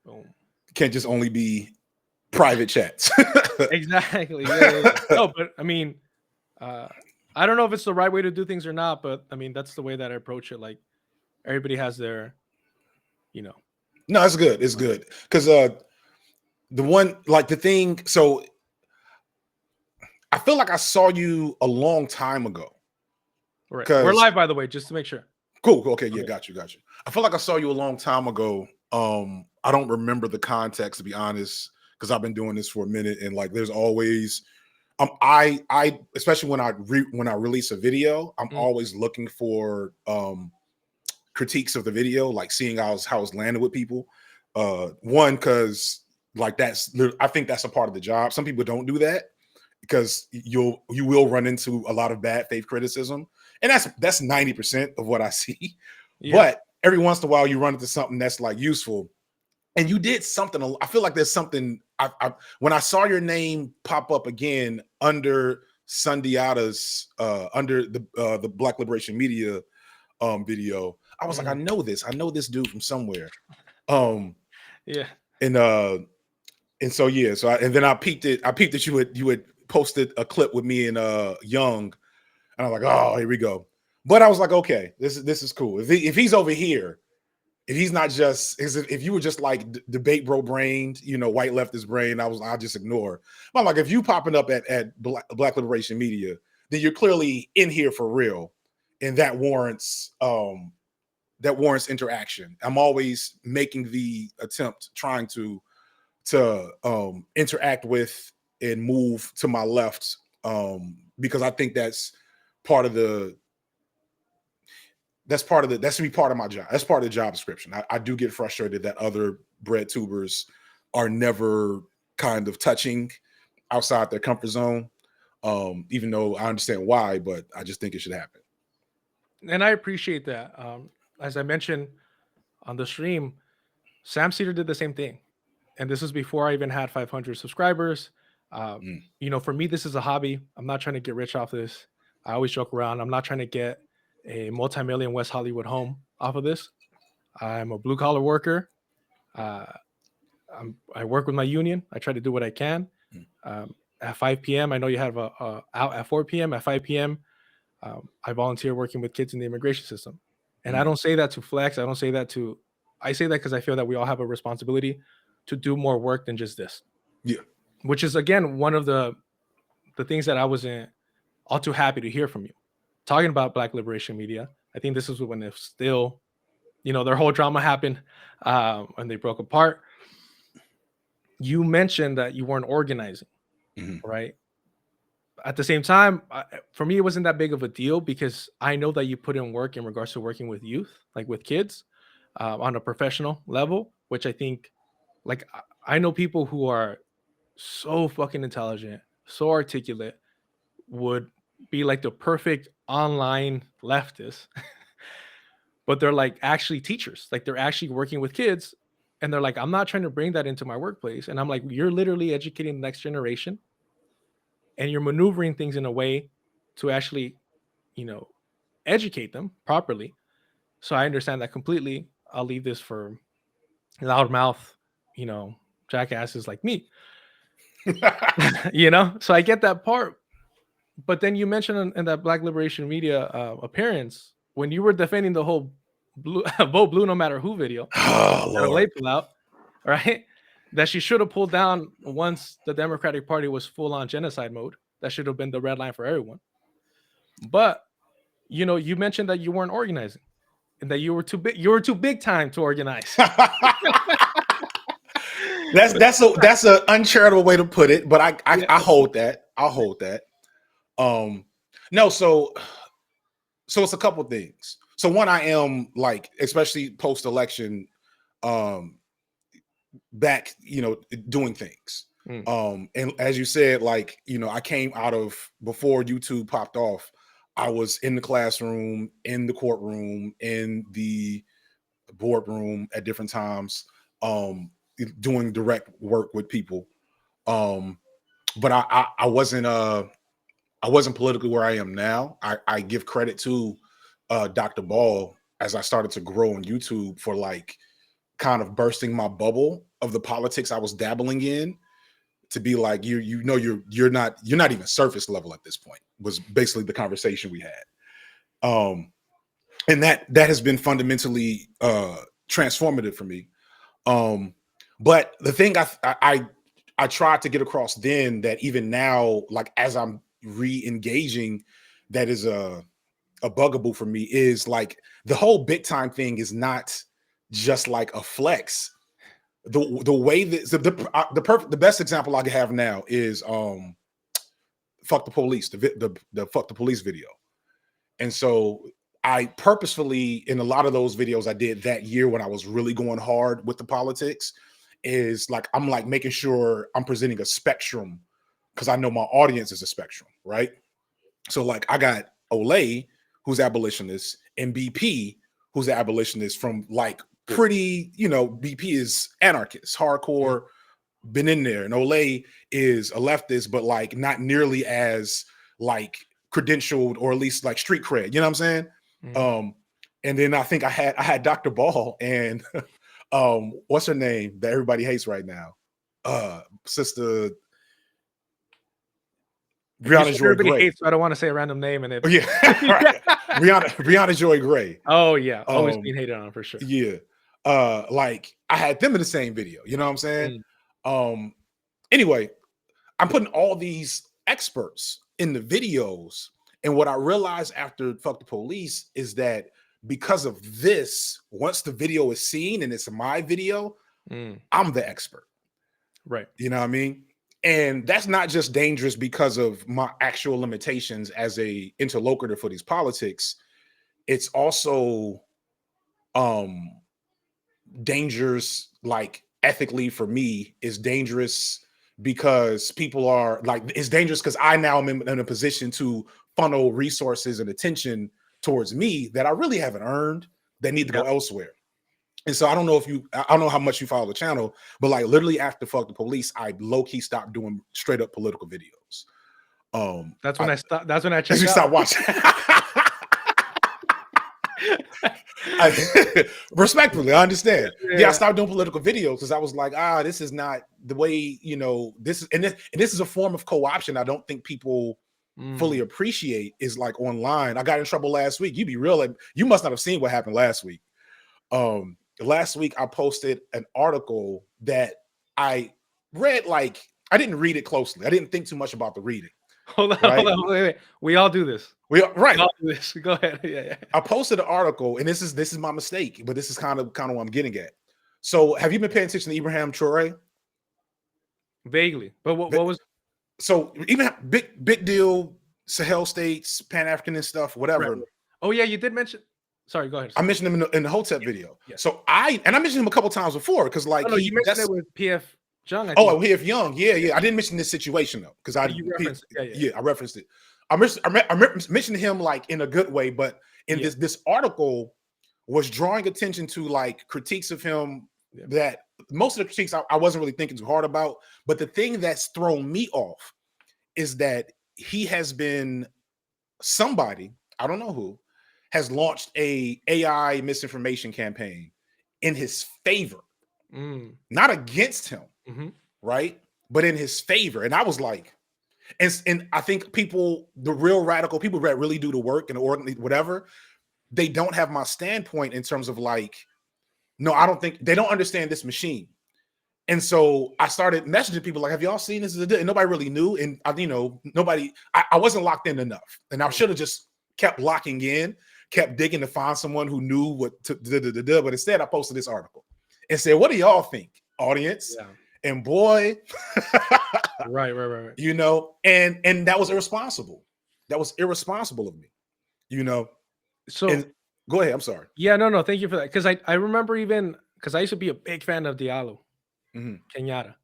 Boom. Can't just only be private chats. Exactly. Yeah. No, but I mean, I don't know if it's the right way to do things or not, but I mean, that's the way that I approach it. Like everybody has their, you know. No, it's good. It's good. Because the one, like the thing, so I feel like I saw you a long time ago. Right. We're live, by the way, just to make sure. Cool. Okay. Yeah. Got you. I feel like I saw you a long time ago. I don't remember the context, to be honest, because I've been doing this for a minute, and like, there's always, I especially when I release a video, I'm always looking for critiques of the video, like seeing how it's landed with people. One, because like I think that's a part of the job. Some people don't do that because you will run into a lot of bad faith criticism, and that's 90% of what I see. Yeah. But every once in a while, you run into something that's like useful, and you did something. I feel like there's something. When I saw your name pop up again under Sundiata's under the Black Liberation Media video, I was like, I know this dude from somewhere. Yeah. And so yeah, and then I peeped that you had posted a clip with me and Young, and I was like, oh, here we go. But I was like, okay, this is cool. If he's over here, if he's not just, if you were just like debate bro brained, white leftist brain, I'll just ignore. But I'm like, if you popping up at Black Liberation Media, then you're clearly in here for real, and that warrants interaction. I'm always making the attempt, trying to interact with and move to my left, because I think that's part of the that should be part of my job. That's part of the job description. I do get frustrated that other bread tubers are never kind of touching outside their comfort zone, even though I understand why, but I just think it should happen. And I appreciate that. As I mentioned on the stream, Sam Cedar did the same thing. And this is before I even had 500 subscribers. For me, this is a hobby. I'm not trying to get rich off this. I always joke around. I'm not trying to get a multi-million West Hollywood home off of this. I'm a blue collar worker. I work with my union. I try to do what I can. At 5 p.m., I know you have a out at 4 p.m. At 5 p.m., I volunteer working with kids in the immigration system. And I don't say that to flex. I say that because I feel that we all have a responsibility to do more work than just this. Yeah. Which is, again, one of the things that I wasn't all too happy to hear from you. Talking about Black Liberation Media, I think this is when it's still, their whole drama happened when they broke apart. You mentioned that you weren't organizing, right? At the same time, for me, it wasn't that big of a deal because I know that you put in work in regards to working with youth, like with kids, on a professional level, which I think, like, I know people who are so fucking intelligent, so articulate, would be like the perfect online leftist, but they're like actually teachers, like they're actually working with kids, and they're like, I'm not trying to bring that into my workplace. And I'm like, you're literally educating the next generation, and you're maneuvering things in a way to actually, educate them properly. So I understand that completely. I'll leave this for loudmouth, jackasses like me. So I get that part. But then you mentioned in that Black Liberation Media appearance, when you were defending the whole vote blue no matter who video, Lord. pull out, right? That she should have pulled down once the Democratic Party was full on genocide mode. That should have been the red line for everyone. But you mentioned that you weren't organizing and that you were too big. You were too big time to organize. That's an uncharitable way to put it, but I hold that. I'll hold that. No, so it's a couple things. So one, I am like, especially post-election, back, doing things. And as you said, like, I came out of, before YouTube popped off, I was in the classroom, in the courtroom, in the boardroom at different times, doing direct work with people. But I wasn't politically where I am now. I give credit to Dr. Ball as I started to grow on YouTube for like kind of bursting my bubble of the politics I was dabbling in, to be like, you're not even surface level at this point, was basically the conversation we had. And that has been fundamentally transformative for me. But the thing I tried to get across then, that even now, like as I'm re-engaging, that is a bugaboo for me, is like the whole big time thing is not just like a flex. The way that the best example I can have now is fuck the police, the fuck the police video. And so I purposefully, in a lot of those videos I did that year when I was really going hard with the politics, is like I'm like making sure I'm presenting a spectrum, because I know my audience is a spectrum, right? So like I got Olay, who's abolitionist, and BP, who's an abolitionist from like pretty, BP is anarchist, hardcore, been in there. And Olay is a leftist, but like not nearly as like credentialed, or at least like street cred. You know what I'm saying? And then I think I had Dr. Ball and what's her name that everybody hates right now? Sister Brianna Joy everybody Gray. hates, so I don't want to say a random name and it. Oh, yeah, right. Brianna Joy Gray. Oh yeah, always being hated on for sure. Yeah, like I had them in the same video. You know what I'm saying? Anyway, I'm putting all these experts in the videos, and what I realized after Fuck the Police is that because of this, once the video is seen and it's my video, I'm the expert. Right. You know what I mean? And that's not just dangerous because of my actual limitations as a interlocutor for these politics. It's also dangerous, like ethically for me, is dangerous because people are like, it's dangerous because I now am in a position to funnel resources and attention towards me that I really haven't earned, that need to go elsewhere. And so I don't know how much you follow the channel, but like literally after Fuck the Police, I low-key stopped doing straight up political videos. That's when I stopped. That's when I checked you out. Stopped watching. Respectfully, I understand. Yeah, I stopped doing political videos because I was like, this is not the way, this is, and this is a form of co-option I don't think people fully appreciate, is like online. I got in trouble last week. You be real, like, you must not have seen what happened last week. Last week I posted an article that I read, like I didn't read it closely. I didn't think too much about the reading. Hold on, wait. We all do this. We all do this. Go ahead. Yeah. I posted an article, and this is my mistake, but this is kind of what I'm getting at. So, have you been paying attention to Ibrahim Traore? Vaguely, but what was? So even big deal, Sahel states, Pan Africanist stuff, whatever. Right. Oh yeah, you did mention. Sorry, go ahead. I mentioned him in the Hotep video. Yeah. So I mentioned him a couple times before, because like you mentioned it with PF Jung. PF Young. Yeah. I didn't mention this situation though, because I referenced it. I referenced it. I mentioned him like in a good way, but in this article was drawing attention to like critiques of him that most of the critiques I wasn't really thinking too hard about. But the thing that's thrown me off is that he has been somebody, I don't know who, has launched a AI misinformation campaign in his favor, not against him, right? But in his favor. And I was like, and I think people, the real radical people that really do the work and whatever, they don't have my standpoint in terms of like, no, I don't think, they don't understand this machine. And so I started messaging people like, have y'all seen this? And nobody really knew. And I wasn't locked in enough. And I should have just kept locking in, kept digging to find someone who knew what to do. But instead I posted this article and said, what do y'all think, audience? Yeah. And boy, right. And that was irresponsible. That was irresponsible of me, So go ahead. I'm sorry. Yeah, no, thank you for that. Because I remember even, because I used to be a big fan of Diallo, Kenyatta.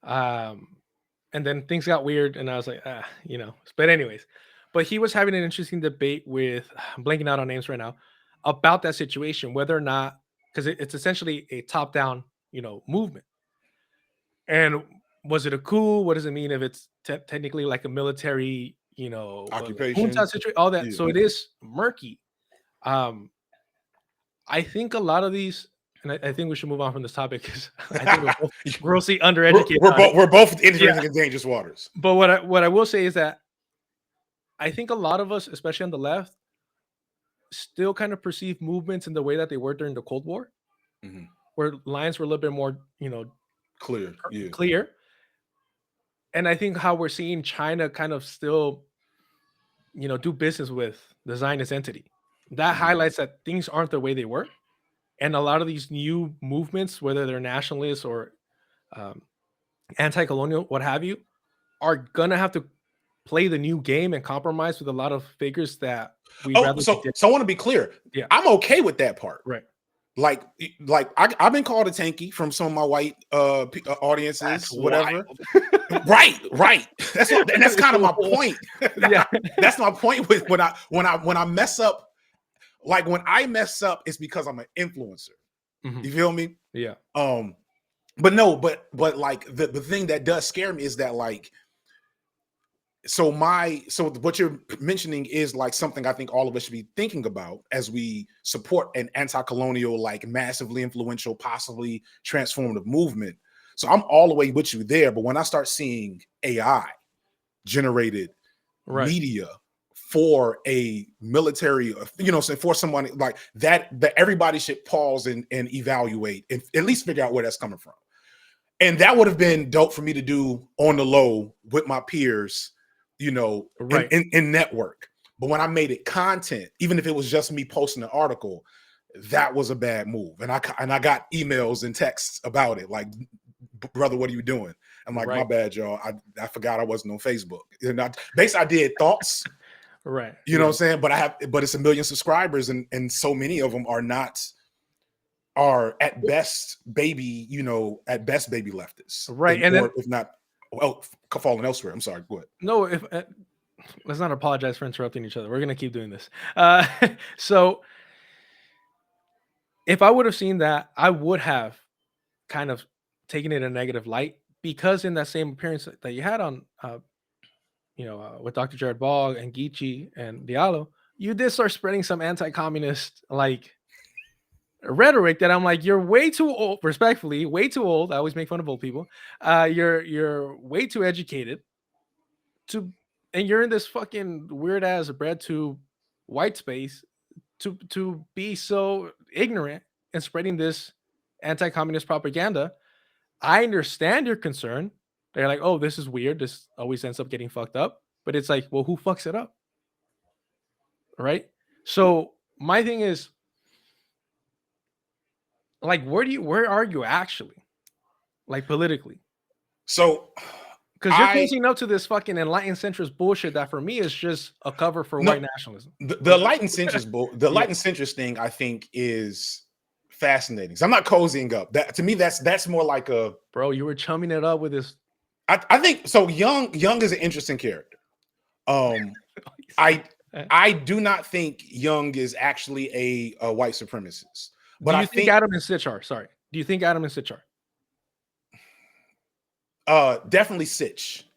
And then things got weird and I was like, but anyways, but he was having an interesting debate with, I'm blanking out on names right now, about that situation, whether or not, because it's essentially a top-down, movement. And was it a coup? What does it mean if it's technically like a military, occupation, situation, all that? Yeah. So it is murky. I think a lot of these and I think we should move on from this topic because I think we're both grossly undereducated. We're both entering in dangerous waters. But what I will say is that I think a lot of us, especially on the left, still kind of perceive movements in the way that they were during the Cold War, where lines were a little bit more, clear. Clear. And I think how we're seeing China kind of still, do business with the Zionist entity. That highlights that things aren't the way they were. And a lot of these new movements, whether they're nationalists or anti-colonial, what have you, are gonna have to play the new game and compromise with a lot of figures that we rather. So I want to be clear. Yeah, I'm okay with that part. Right. Like I've been called a tanky from some of my white audiences, that's whatever. right. That's kind of my point. Yeah, that's my point with when I mess up. Like when I mess up, it's because I'm an influencer. You feel me? Yeah. But like the thing that does scare me is that like, so what you're mentioning is like something I think all of us should be thinking about as we support an anti-colonial, like massively influential, possibly transformative movement. So I'm all the way with you there. But when I start seeing AI generated media for a military, for someone like that everybody should pause and evaluate and at least figure out where that's coming from. And that would have been dope for me to do on the low with my peers, in network. But when I made it content, even if it was just me posting an article, that was a bad move. And I got emails and texts about it, like, brother, what are you doing? I'm like, my bad, y'all. I forgot I wasn't on Facebook. And I did thoughts. Right. You know what I'm saying? But it's 1 million subscribers, and so many of them are at best baby leftists. Right. And then, if not, falling elsewhere. I'm sorry. Go ahead. No, let's not apologize for interrupting each other. We're gonna keep doing this. So if I would have seen that, I would have kind of taken it in a negative light, because in that same appearance that you had on with Dr. Jared Ball and Geechee and Diallo, you did start spreading some anti-communist like rhetoric that I'm like, you're way too old, respectfully, way too old. I always make fun of old people. You're way too educated and you're in this fucking weird ass bread tube white space to be so ignorant and spreading this anti-communist propaganda. I understand your concern. They're like, oh, this is weird. This always ends up getting fucked up. But it's like, well, who fucks it up? Right? So my thing is, like, where are you actually? Like, politically? So, because you're closing up to this fucking enlightened centrist bullshit that for me is just a cover for white nationalism. The enlightened centrist enlightened centrist thing, I think, is fascinating. So I'm not cozying up. That to me, that's more like a bro. You were chumming it up with this. I think so. Young is an interesting character. I do not think Young is actually a white supremacist. But I think Adam and Sitch are. Sorry. Do you think Adam and Sitch are? Definitely Sitch.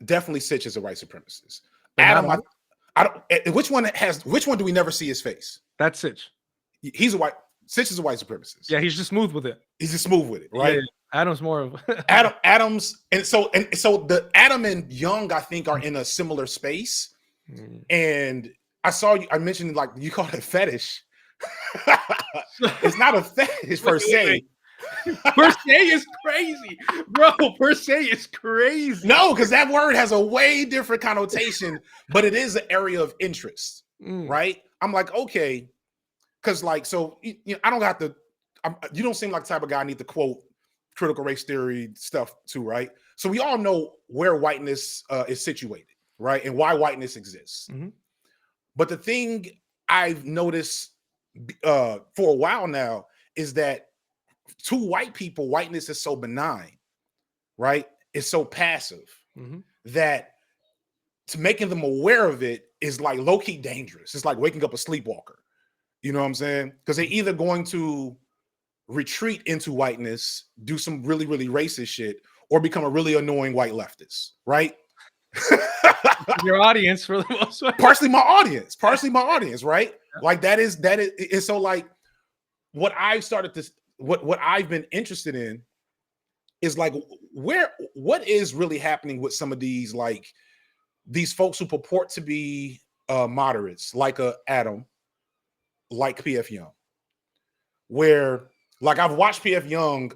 Definitely Sitch is a white supremacist. But Adam, I don't. Which one do we never see his face? That's Sitch. Sitch is a white supremacist. Yeah, he's just smooth with it. Right? Yeah. Adam's more of Adams, and so the Adam and Young, I think, are in a similar space. And I mentioned, like, you call it a fetish. It's not a fetish per se. Per se is crazy, bro. Per se is crazy. No, because that word has a way different connotation, but it is an area of interest, right? I'm like, okay, because like, so I don't have to. You don't seem like the type of guy I need to quote critical race theory stuff too, right? So we all know where whiteness is situated, right, and why whiteness exists. But the thing I've noticed for a while now is that to white people, whiteness is so benign, right? It's so passive that to making them aware of it is like low-key dangerous. It's like waking up a sleepwalker. You know what I'm saying? Because they're either going to retreat into whiteness, do some really, really racist shit, or become a really annoying white leftist, right? Your audience, for the most part. Partially my audience, right? Yeah. Like that is, and so like what I've started to what I've been interested in is like what is really happening with some of these like these folks who purport to be moderates, like Adam, like PF Young, where like I've watched PF Young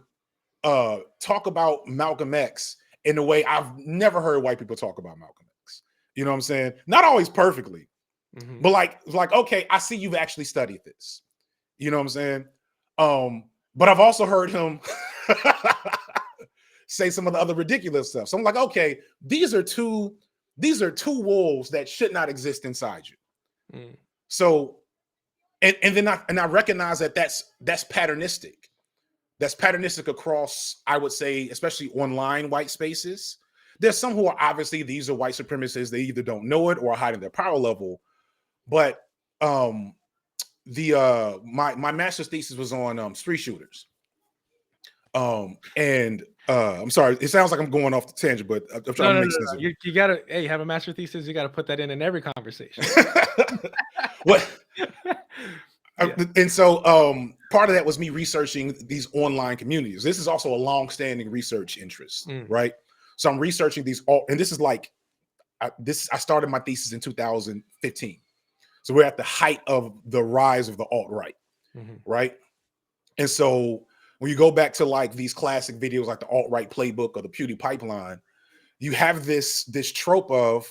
talk about Malcolm X in a way I've never heard white people talk about Malcolm X. You know what I'm saying? Not always perfectly, but like okay, I see you've actually studied this. You know what I'm saying? But I've also heard him say some of the other ridiculous stuff. So I'm like, okay, these are two wolves that should not exist inside you. So and then I recognize that that's patternistic. That's patternistic across, I would say, especially online white spaces. There's some who are obviously these are white supremacists. They either don't know it or are hiding their power level. But my master's thesis was on street shooters. And I'm sorry, it sounds like I'm going off the tangent, but I'm trying to make sense of it. You gotta, hey, you have a master thesis, you gotta put that in every conversation. What? And so part of that was me researching these online communities. This is also a long-standing research interest, right? So I'm researching these and this is like I started my thesis in 2015. So we're at the height of the rise of the alt-right, right? And so when you go back to like these classic videos like the alt-right playbook or the Pewdie pipeline, you have this trope of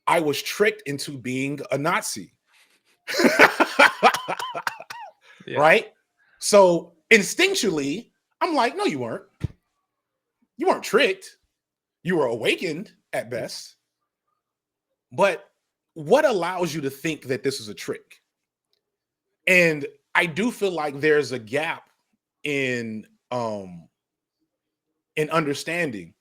I was tricked into being a Nazi. Right? So instinctually, I'm like, no, you weren't. You weren't tricked. You were awakened at best. But what allows you to think that this is a trick? And I do feel like there's a gap in understanding.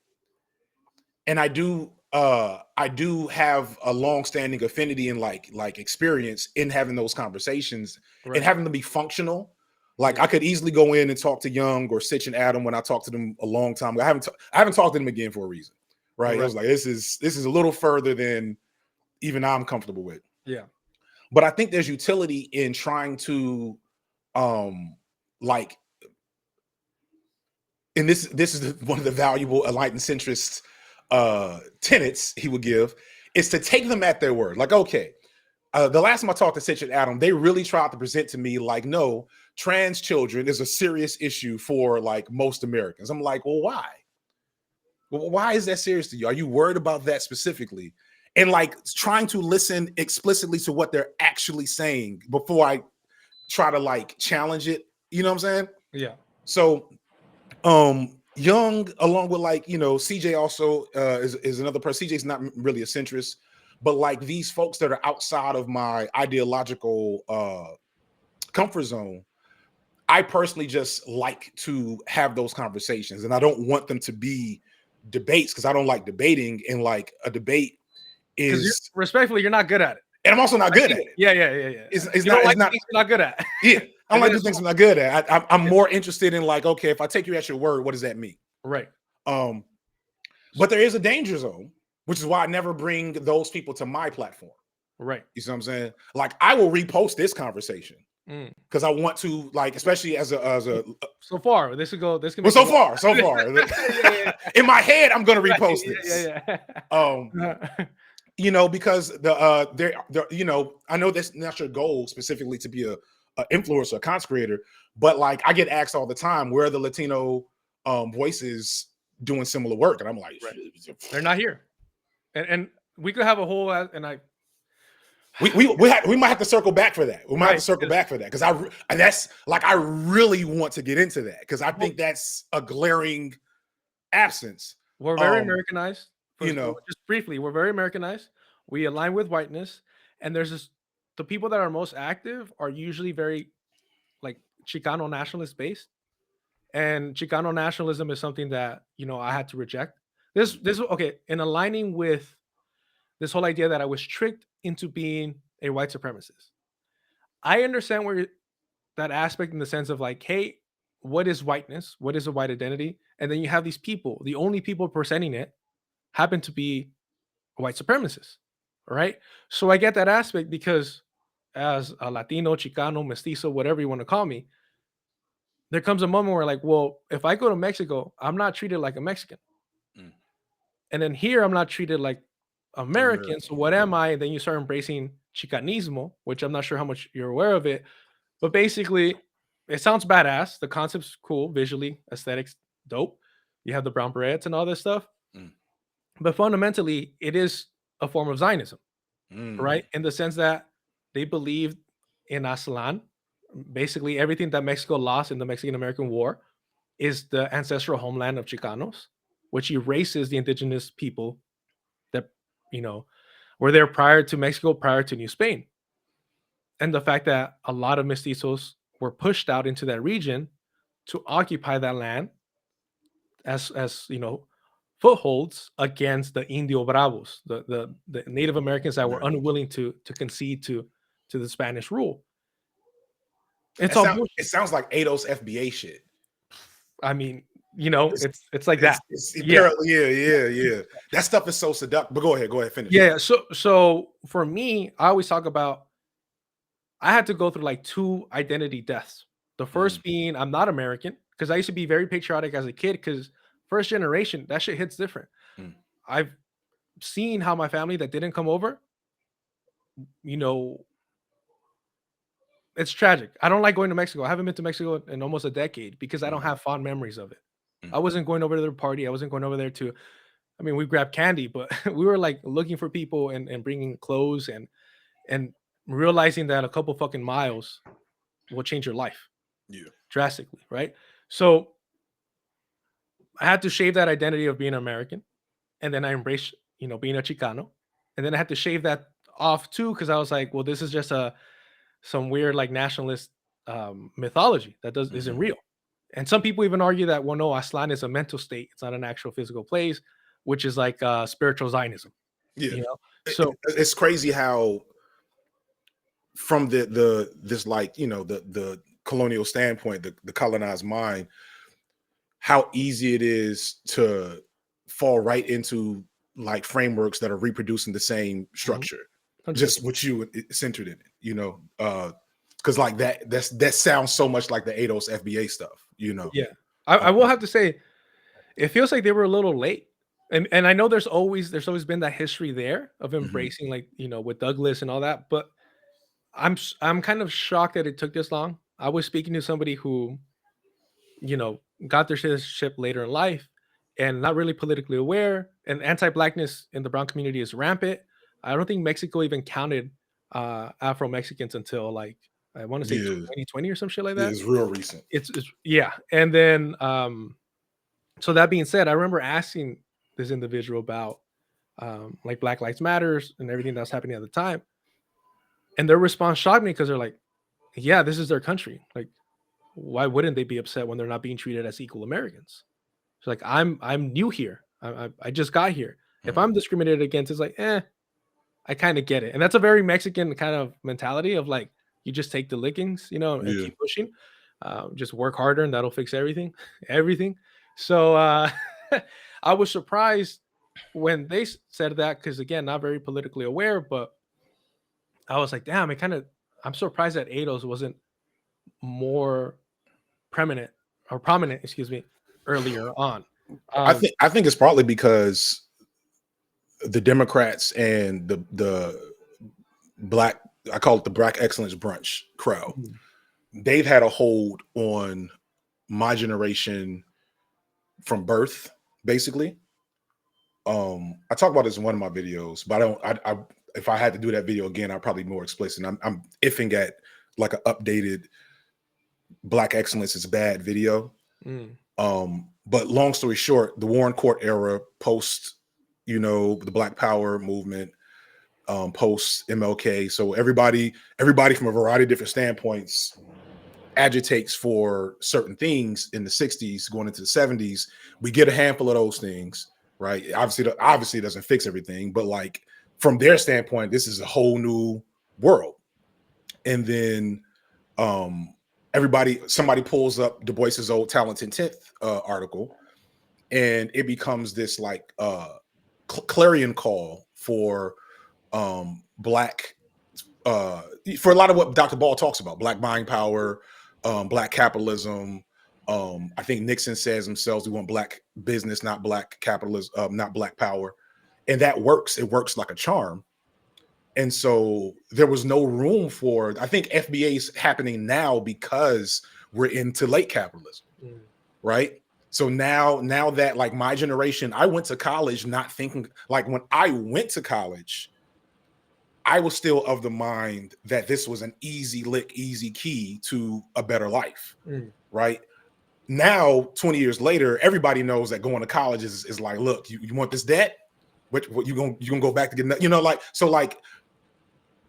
And I do have a long-standing affinity and like experience in having those conversations and having them be functional. Like I could easily go in and talk to Young or Sitch and Adam when I talked to them a long time ago. I haven't talked to them again for a reason, right? I was like, this is a little further than even I'm comfortable with. Yeah. But I think there's utility in trying to like, and this is one of the valuable enlightened centrist tenets he would give, is to take them at their word. Like, okay, the last time I talked to Sitch and Adam, they really tried to present to me like, no, trans children is a serious issue for like most Americans. I'm like, well, why? Well, why is that serious to you? Are you worried about that specifically? And like trying to listen explicitly to what they're actually saying before I try to like challenge it. You know what I'm saying? Yeah. So Young, along with like, you know, CJ also is another person. CJ's not really a centrist, but like these folks that are outside of my ideological comfort zone, I personally just like to have those conversations, and I don't want them to be debates because I don't like debating. And like a debate is respectfully, you're not good at it, and I'm also not good at it. Yeah. It's not like things you're not good at. Yeah, I don't like the things I'm not good at. I'm more interested in like, okay, if I take you at your word, what does that mean? Right. But there is a danger zone, which is why I never bring those people to my platform. Right. You see what I'm saying? Like I will repost this conversation because I want to, like, especially as a so far this could go. This can. Well, so far. In my head, I'm going to repost this. You know, because they're you know, I know that's not your goal specifically to be a influencer, a content creator, but like I get asked all the time, where are the Latino voices doing similar work? And I'm like, they're not here. And we could have a whole we might have to circle back for that. We might have to circle back for that because I really want to get into that because I think that's a glaring absence. We're very Americanized. You know, just briefly, we're very Americanized. We align with whiteness, and there's the people that are most active are usually very like Chicano nationalist based, and Chicano nationalism is something that, you know, I had to reject. This okay, in aligning with this whole idea that I was tricked into being a white supremacist. I understand where that aspect in the sense of like, hey, what is whiteness? What is a white identity? And then you have these people, the only people presenting it happen to be white supremacists, right? So I get that aspect because as a Latino, Chicano, mestizo, whatever you want to call me, there comes a moment where like, well, if I go to Mexico, I'm not treated like a Mexican. Mm. And then here I'm not treated like American. So American. what am I? And then you start embracing Chicanismo, which I'm not sure how much you're aware of it. But basically, it sounds badass. The concept's cool, visually, aesthetics, dope. You have the brown berets and all this stuff. Mm. But fundamentally, it is a form of Zionism, Mm. right? In the sense that they believe in Aslan. Basically, everything that Mexico lost in the Mexican American War is the ancestral homeland of Chicanos, which erases the indigenous people that, you know, were there prior to Mexico, prior to New Spain. And the fact that a lot of mestizos were pushed out into that region to occupy that land as footholds against the Indio Bravos, the Native Americans that were Americans. unwilling to concede to the Spanish rule. It's It all sounds bullshit. it sounds like ADOS FBA shit. I mean, It's it's like that. it's Yeah. apparently, yeah. That stuff is so seductive. But go ahead, finish. Yeah. So for me, I always talk about I had to go through like two identity deaths. The Mm. first being I'm not American because I used to be very patriotic as a kid because first generation, that shit hits different. Mm. I've seen how my family that didn't come over, you know, it's tragic. I don't like going to Mexico. I haven't been to Mexico in almost a decade because I don't Mm. have fond memories of it. Mm. I wasn't going over to their party. I wasn't going over there to, I mean, we grabbed candy, but we were like looking for people and bringing clothes and realizing that a couple fucking miles will change your life Yeah. drastically, right? So I had to shave that identity of being American, and then I embraced, being a Chicano, and then I had to shave that off too because I was like, well, this is just a some weird like nationalist mythology that isn't Mhm. real. And some people even argue that well, no, Aslan is a mental state; it's not an actual physical place, which is like spiritual Zionism. Yeah. You know, It so it's crazy how from the this like, the colonial standpoint, the colonized mind, how easy it is to fall right into like frameworks that are reproducing the same mhm, structure, 100%. just what you centered in it, because like that sounds so much like the ADOS FBA stuff. Yeah, Uh, I will have to say it feels like they were a little late. And I know there's always been that history there of mhm. embracing like with Douglas and all that, but I'm kind of shocked that it took this long. I was speaking to somebody who you know, got their citizenship later in life and not really politically aware. And anti-blackness in the brown community is rampant. I don't think Mexico even counted Afro Mexicans until like I want to say Yeah, 2020 or some shit like yeah, that. it's real recent. It's yeah. And then so that being said, I remember asking this individual about like Black Lives Matters and everything that was happening at the time. And their response shocked me because they're like, yeah, this is their country. Like, why wouldn't they be upset when they're not being treated as equal Americans? It's like I'm new here. I just got here. If Mhm. I'm discriminated against, it's like, I kind of get it. And that's a very Mexican kind of mentality of like you just take the lickings, and Yeah, keep pushing. Just work harder and that'll fix everything. Everything. So I was surprised when they said that because again, not very politically aware, but I was like, damn, I'm surprised that ADOS wasn't more prominent prominent, excuse me, earlier on. Um, I think it's partly because the Democrats and the black, I call it the Black Excellence Brunch crowd, mhm, they've had a hold on my generation from birth, basically. I talk about this in one of my videos, but I don't. I if I had to do that video again, I'd probably be more explicit. I'm iffing at like an updated Black Excellence is bad video. mm, But long story short, the Warren Court era, post, the Black Power movement, post MLK. So everybody from a variety of different standpoints agitates for certain things in the 60s going into the 70s. We get a handful of those things, right? Obviously it doesn't fix everything, but like from their standpoint, this is a whole new world. And then um somebody pulls up Du Bois's old Talented Tenth article, and it becomes this like clarion call for black for a lot of what Dr. Ball talks about, black buying power, black capitalism, I think Nixon says himself, we want black business, not black capitalism, not black power. And that works. It works like a charm. And so there was no room for, I think FBA is happening now because we're into late capitalism, right? So now that like my generation, I went to college not thinking, like when I went to college, I was still of the mind that this was an easy lick, easy key to a better life, right? Now, 20 years later, everybody knows that going to college is like, look, you want this debt? What you gonna go back to get, you know, like, so like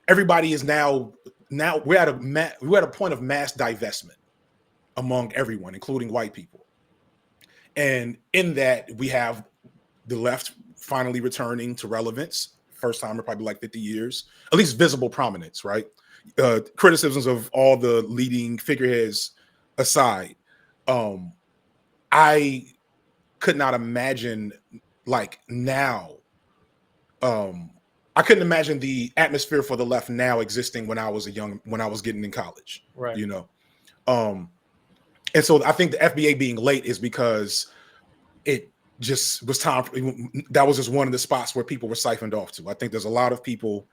everybody is now we're at a point of mass divestment among everyone, including white people. And in that, we have the left finally returning to relevance, first time in probably like 50 years, at least visible prominence, right? Criticisms of all the leading figureheads aside, I could not imagine like now, I couldn't imagine the atmosphere for the left now existing when I was getting in college, right? You know, and so I think the FBA being late is because it just was time. That was just one of the spots where people were siphoned off to. I think there's a lot of people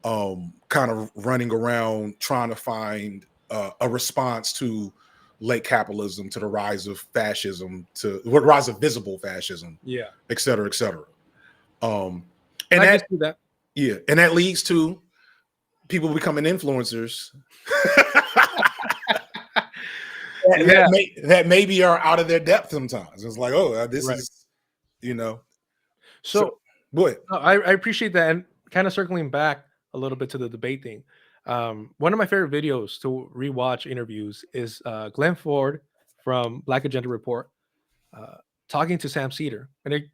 kind of running around trying to find a response to late capitalism, to the rise of fascism, to the rise of visible fascism, et cetera, et cetera. And that. Yeah, and that leads to people becoming influencers that maybe are out of their depth sometimes. It's like, oh, this is, you know. So go ahead. I appreciate that. And kind of circling back a little bit to the debate thing. One of my favorite videos to rewatch interviews is Glenn Ford from Black Agenda Report talking to Sam Cedar. And it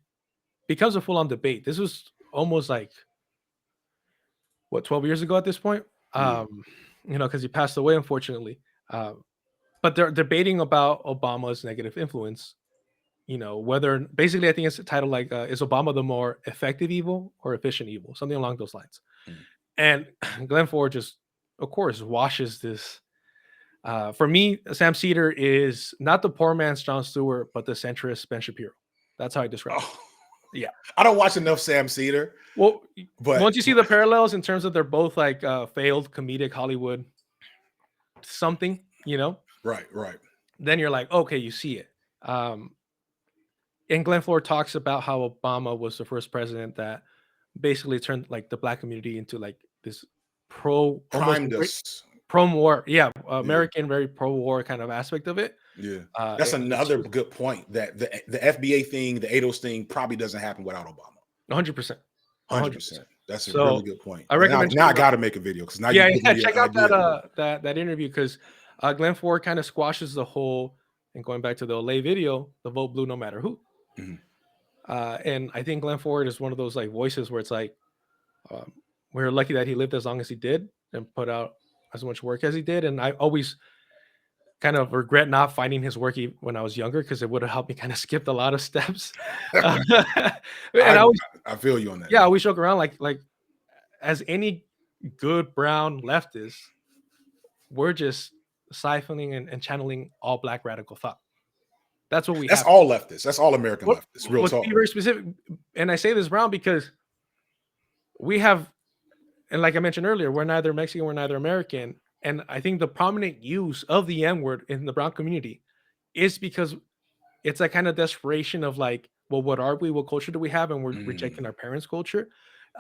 becomes a full-on debate. This was almost like, 12 years ago at this point? You know, because he passed away, unfortunately. But they're debating about Obama's negative influence. You know, whether basically I think it's titled like, is Obama the more effective evil or efficient evil? Something along those lines. And Glenn Ford just, of course, washes this. For me, Sam Cedar is not the poor man's Jon Stewart, but the centrist Ben Shapiro. That's how I describe it. Yeah. I don't watch enough Sam Cedar. Well, but once you see the parallels in terms of they're both like failed comedic Hollywood something, you know? Right. Then you're like, okay, you see it. And Glenn Ford talks about how Obama was the first president that basically turned like the black community into like this pro-war, American, very pro-war kind of aspect of it. Yeah, that's another good point. That the FBA thing, the ADOS thing, probably doesn't happen without Obama. 100%. 100%. That's a really good point. I recommend now I got to make a video because now check out that interview because Glenn Ford kind of squashes the whole, and going back to the Olay video, the vote blue no matter who. And I think Glenn Ford is one of those like voices where it's like, we're lucky that he lived as long as he did and put out as much work as he did. And I always kind of regret not finding his work when I was younger because it would have helped me kind of skip a lot of steps. I feel you on that. Yeah, I always joke around like as any good brown leftist, we're just siphoning and channeling all black radical thought. That's what we That's all leftists. That's all American leftists. Real talk. To be very specific, and I say this, Brown, because we have, and like I mentioned earlier, we're neither Mexican, we're neither American. And I think the prominent use of the N-word in the brown community is because it's that kind of desperation of like, well, what are we? What culture do we have? And we're rejecting our parents' culture.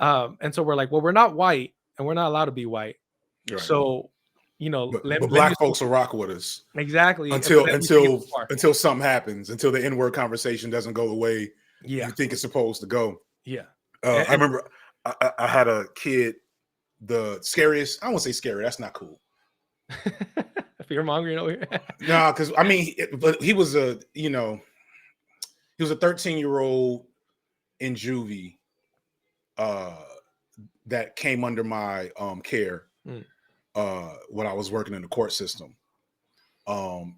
And so we're like, well, we're not white and we're not allowed to be white. Right. So, you know, but black folks will rock with us. Exactly. Until something happens, until the N-word conversation doesn't go the way you think it's supposed to go. Yeah. I remember I had a kid, the scariest, I won't say scary, that's not cool. Fear mongering over here. No, because I mean, but he was a 13-year-old in juvie that came under my care when I was working in the court system.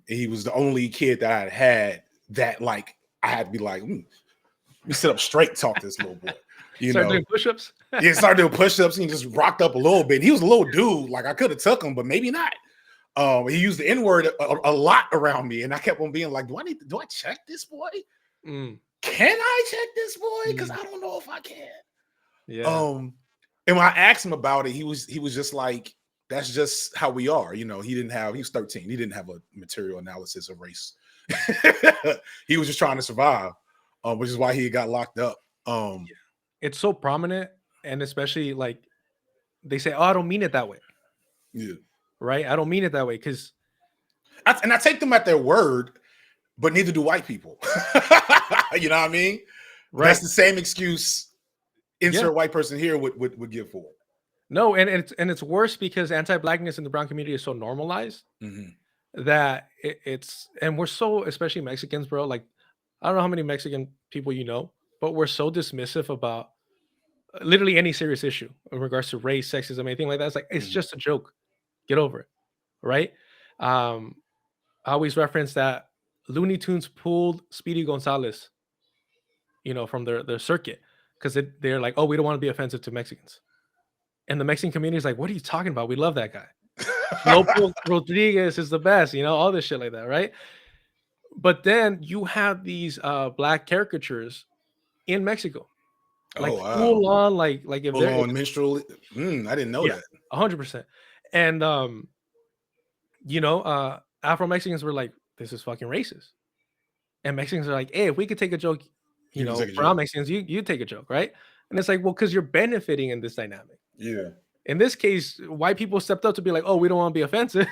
He was the only kid that I had that like I had to be like, let me sit up straight, talk to this little boy. Start doing push-ups. Yeah, started doing push-ups. And he just rocked up a little bit. He was a little dude. Like I could have took him, but maybe not. He used the N-word a lot around me, and I kept on being like, do I check this boy? Can I check this boy? Because I don't know if I can. Yeah. And when I asked him about it, he was just like, that's just how we are. You know, he was 13. He didn't have a material analysis of race. He was just trying to survive, which is why he got locked up. It's so prominent, and especially like they say, oh, I don't mean it that way. Yeah. Right? I don't mean it that way because I take them at their word, but neither do white people. You know what I mean? Right. That's the same excuse insert white person here would give for it. No, and it's worse because anti-blackness in the brown community is so normalized that it's and we're so, especially Mexicans, bro. Like, I don't know how many Mexican people you know, but we're so dismissive about literally any serious issue in regards to race, sexism, anything like that. It's like it's just a joke. Get over it, right? I always reference that Looney Tunes pulled Speedy Gonzalez, you know, from their circuit because they're like, oh, we don't want to be offensive to Mexicans. And the Mexican community is like, what are you talking about? We love that guy. Lopo Rodriguez is the best, you know, all this shit like that, right? But then you have these black caricatures in Mexico. Like full on, like if full on minstrel. I didn't know that. 100%. And you know, Afro Mexicans were like, this is fucking racist. And Mexicans are like, hey, if we could take a joke, you know, brown Mexicans, you take a joke, right? And it's like, well, because you're benefiting in this dynamic. Yeah. In this case, white people stepped up to be like, oh, we don't want to be offensive.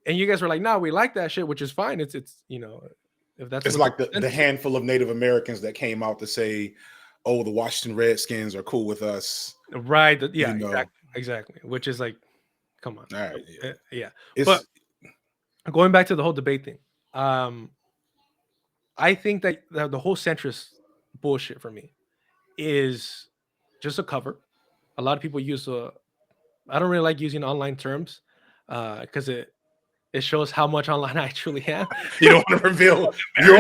And you guys were like, nah, we like that shit, which is fine. It's you know, if that's it's like the handful of Native Americans that came out to say, oh, the Washington Redskins are cool with us. Right. Yeah, you know. Exactly. Which is like, come on. All right. Yeah. But going back to the whole debate thing, I think that the whole centrist bullshit for me is just a cover. A lot of people use I don't really like using online terms because it shows how much online I truly am. You don't want to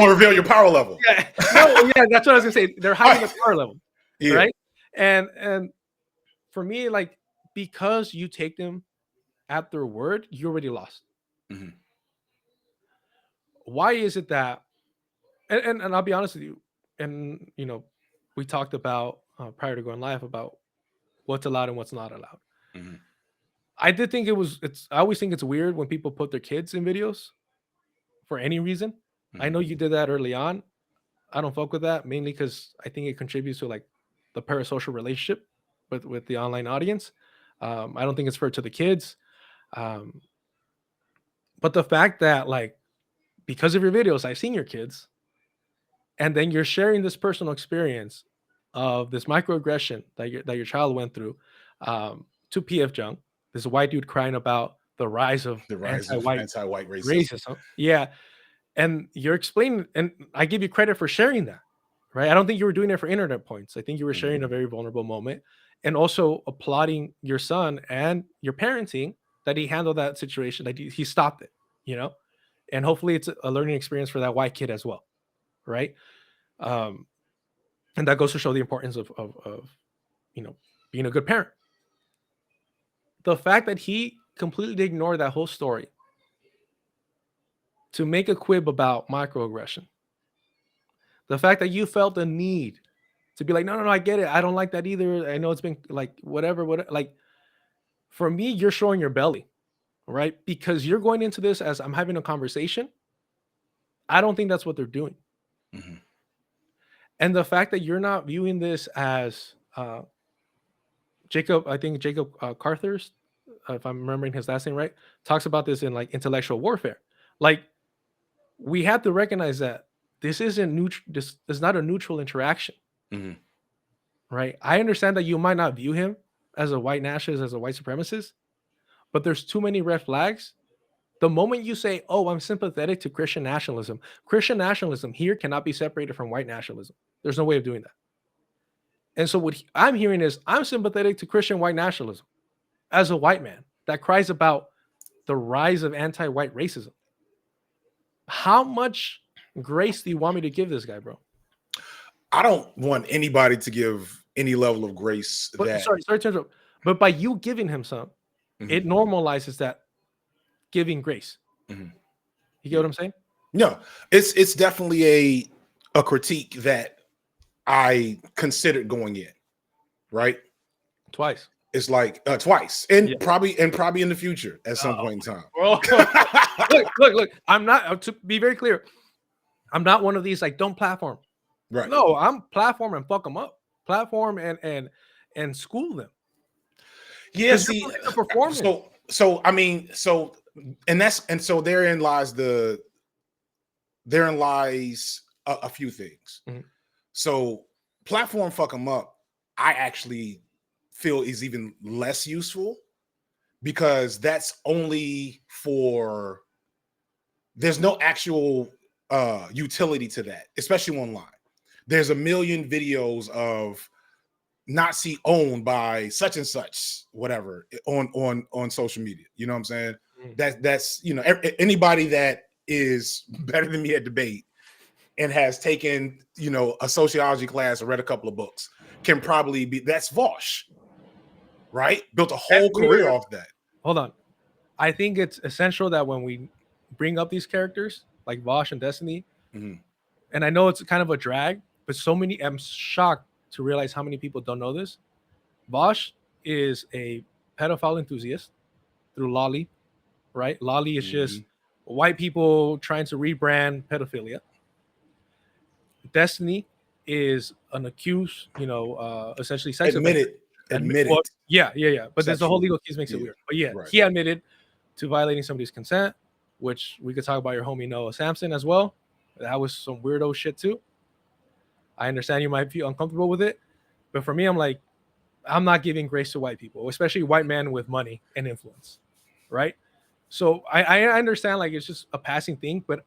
reveal your power level. Yeah. No, yeah, that's what I was gonna say. They're hiding the power level. Right. And for me, like, because you take them at their word, you already lost. Why is it that and I'll be honest with you, and you know, we talked about prior to going live about what's allowed and what's not allowed. I did think I always think it's weird when people put their kids in videos for any reason. I know you did that early on. I don't fuck with that, mainly because I think it contributes to like the parasocial relationship with the online audience. I don't think it's fair to the kids. But the fact that like because of your videos, I've seen your kids, and then you're sharing this personal experience of this microaggression that your child went through to PF Jung, this white dude crying about the rise of anti-white racism. Yeah. And you're explaining, and I give you credit for sharing that, right? I don't think you were doing it for internet points. I think you were sharing a very vulnerable moment and also applauding your son and your parenting that he handled that situation, that he stopped it, you know? And hopefully it's a learning experience for that white kid as well, right? And that goes to show the importance of you know, being a good parent. The fact that he completely ignored that whole story to make a quib about microaggression, the fact that you felt the need to be like, no, I get it, I don't like that either, I know it's been like whatever, like for me, you're showing your belly, right? Because you're going into this as I'm having a conversation. I don't think that's what they're doing. And the fact that you're not viewing this as Jacob Carthurst, if I'm remembering his last name right, talks about this in like intellectual warfare. Like, we have to recognize that this isn't neutral. This is not a neutral interaction, right? I understand that you might not view him as a white nationalist, as a white supremacist, but there's too many red flags. The moment you say, "Oh, I'm sympathetic to Christian nationalism here cannot be separated from white nationalism." There's no way of doing that. And so what I'm hearing is, I'm sympathetic to Christian white nationalism as a white man that cries about the rise of anti-white racism. How much grace do you want me to give this guy, bro? I don't want anybody to give any level of grace. But, sorry to interrupt. But by you giving him some, it normalizes that giving grace. Mhm. You get what I'm saying? No, it's definitely a critique that I considered going in, right? Twice. It's like twice, and Yeah. probably in the future at some point in time. Bro, look. I'm not, to be very clear, I'm not one of these like don't platform. Right. No, I'm platform and fuck them up. Platform and school them. Yeah. 'Cause you're See, putting the performance. so I mean, so therein lies a few things. Mhm. So platform fuck them up, I actually feel is even less useful because that's only for there's no actual utility to that, especially online. There's a million videos of Nazi owned by such and such, whatever, on social media. You know what I'm saying? Mm. That's anybody that is better than me at debate and has taken a sociology class or read a couple of books can probably be that's Vosch, right? Built a whole career off that. Hold on. I think it's essential that when we bring up these characters like Vosch and Destiny, Mhm. and I know it's kind of a drag, but I'm shocked to realize how many people don't know this. Vosch is a pedophile enthusiast through Lolly, right? Lolly is just white people trying to rebrand pedophilia. Destiny is an accused, essentially sex offender. Admitted Yeah. But there's the whole sexual. legal case makes it Yeah, weird. But yeah, right. he admitted to violating somebody's consent, which we could talk about your homie Noah Sampson as well. That was some weirdo shit too. I understand you might feel uncomfortable with it, but for me, I'm like, I'm not giving grace to white people, especially white men with money and influence, right? So I understand like it's just a passing thing, but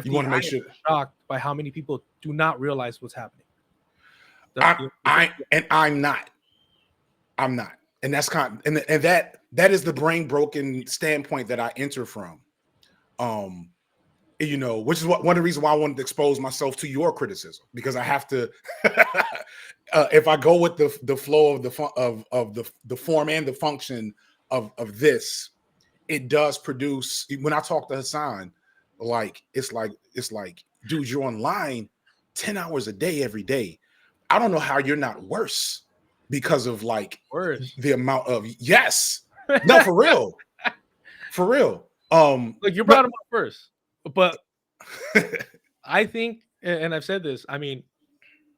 You want to FDI make is sure shocked by how many people do not realize what's happening. I'm not. And that's and that is the brain broken standpoint that I enter from. Which is one of the reasons why I wanted to expose myself to your criticism, because I have to if I go with the flow of the form and the function of this, it does produce. When I talk to Hassan, it's like dude, you're online 10 hours a day every day. I don't know how you're not worse because of like Worse. the amount of yes. No, for real. For real. Look, you brought him up first, but I think, and I've said this, I mean,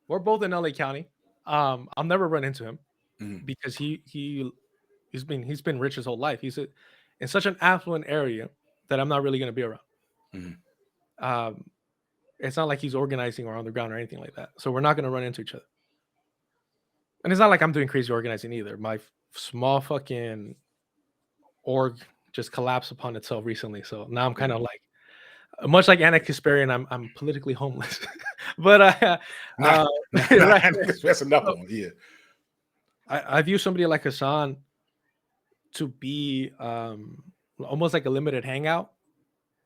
we're both in LA County. I'll never run into him because he's been rich his whole life. He's in such an affluent area that I'm not really going to be around. It's not like he's organizing or on the ground or anything like that. So we're not going to run into each other. And it's not like I'm doing crazy organizing either. My small fucking org just collapsed upon itself recently. So now I'm kind of like, much like Anna Kasparian, I'm politically homeless. But right. That's another one. Yeah. I view somebody like Hassan to be almost like a limited hangout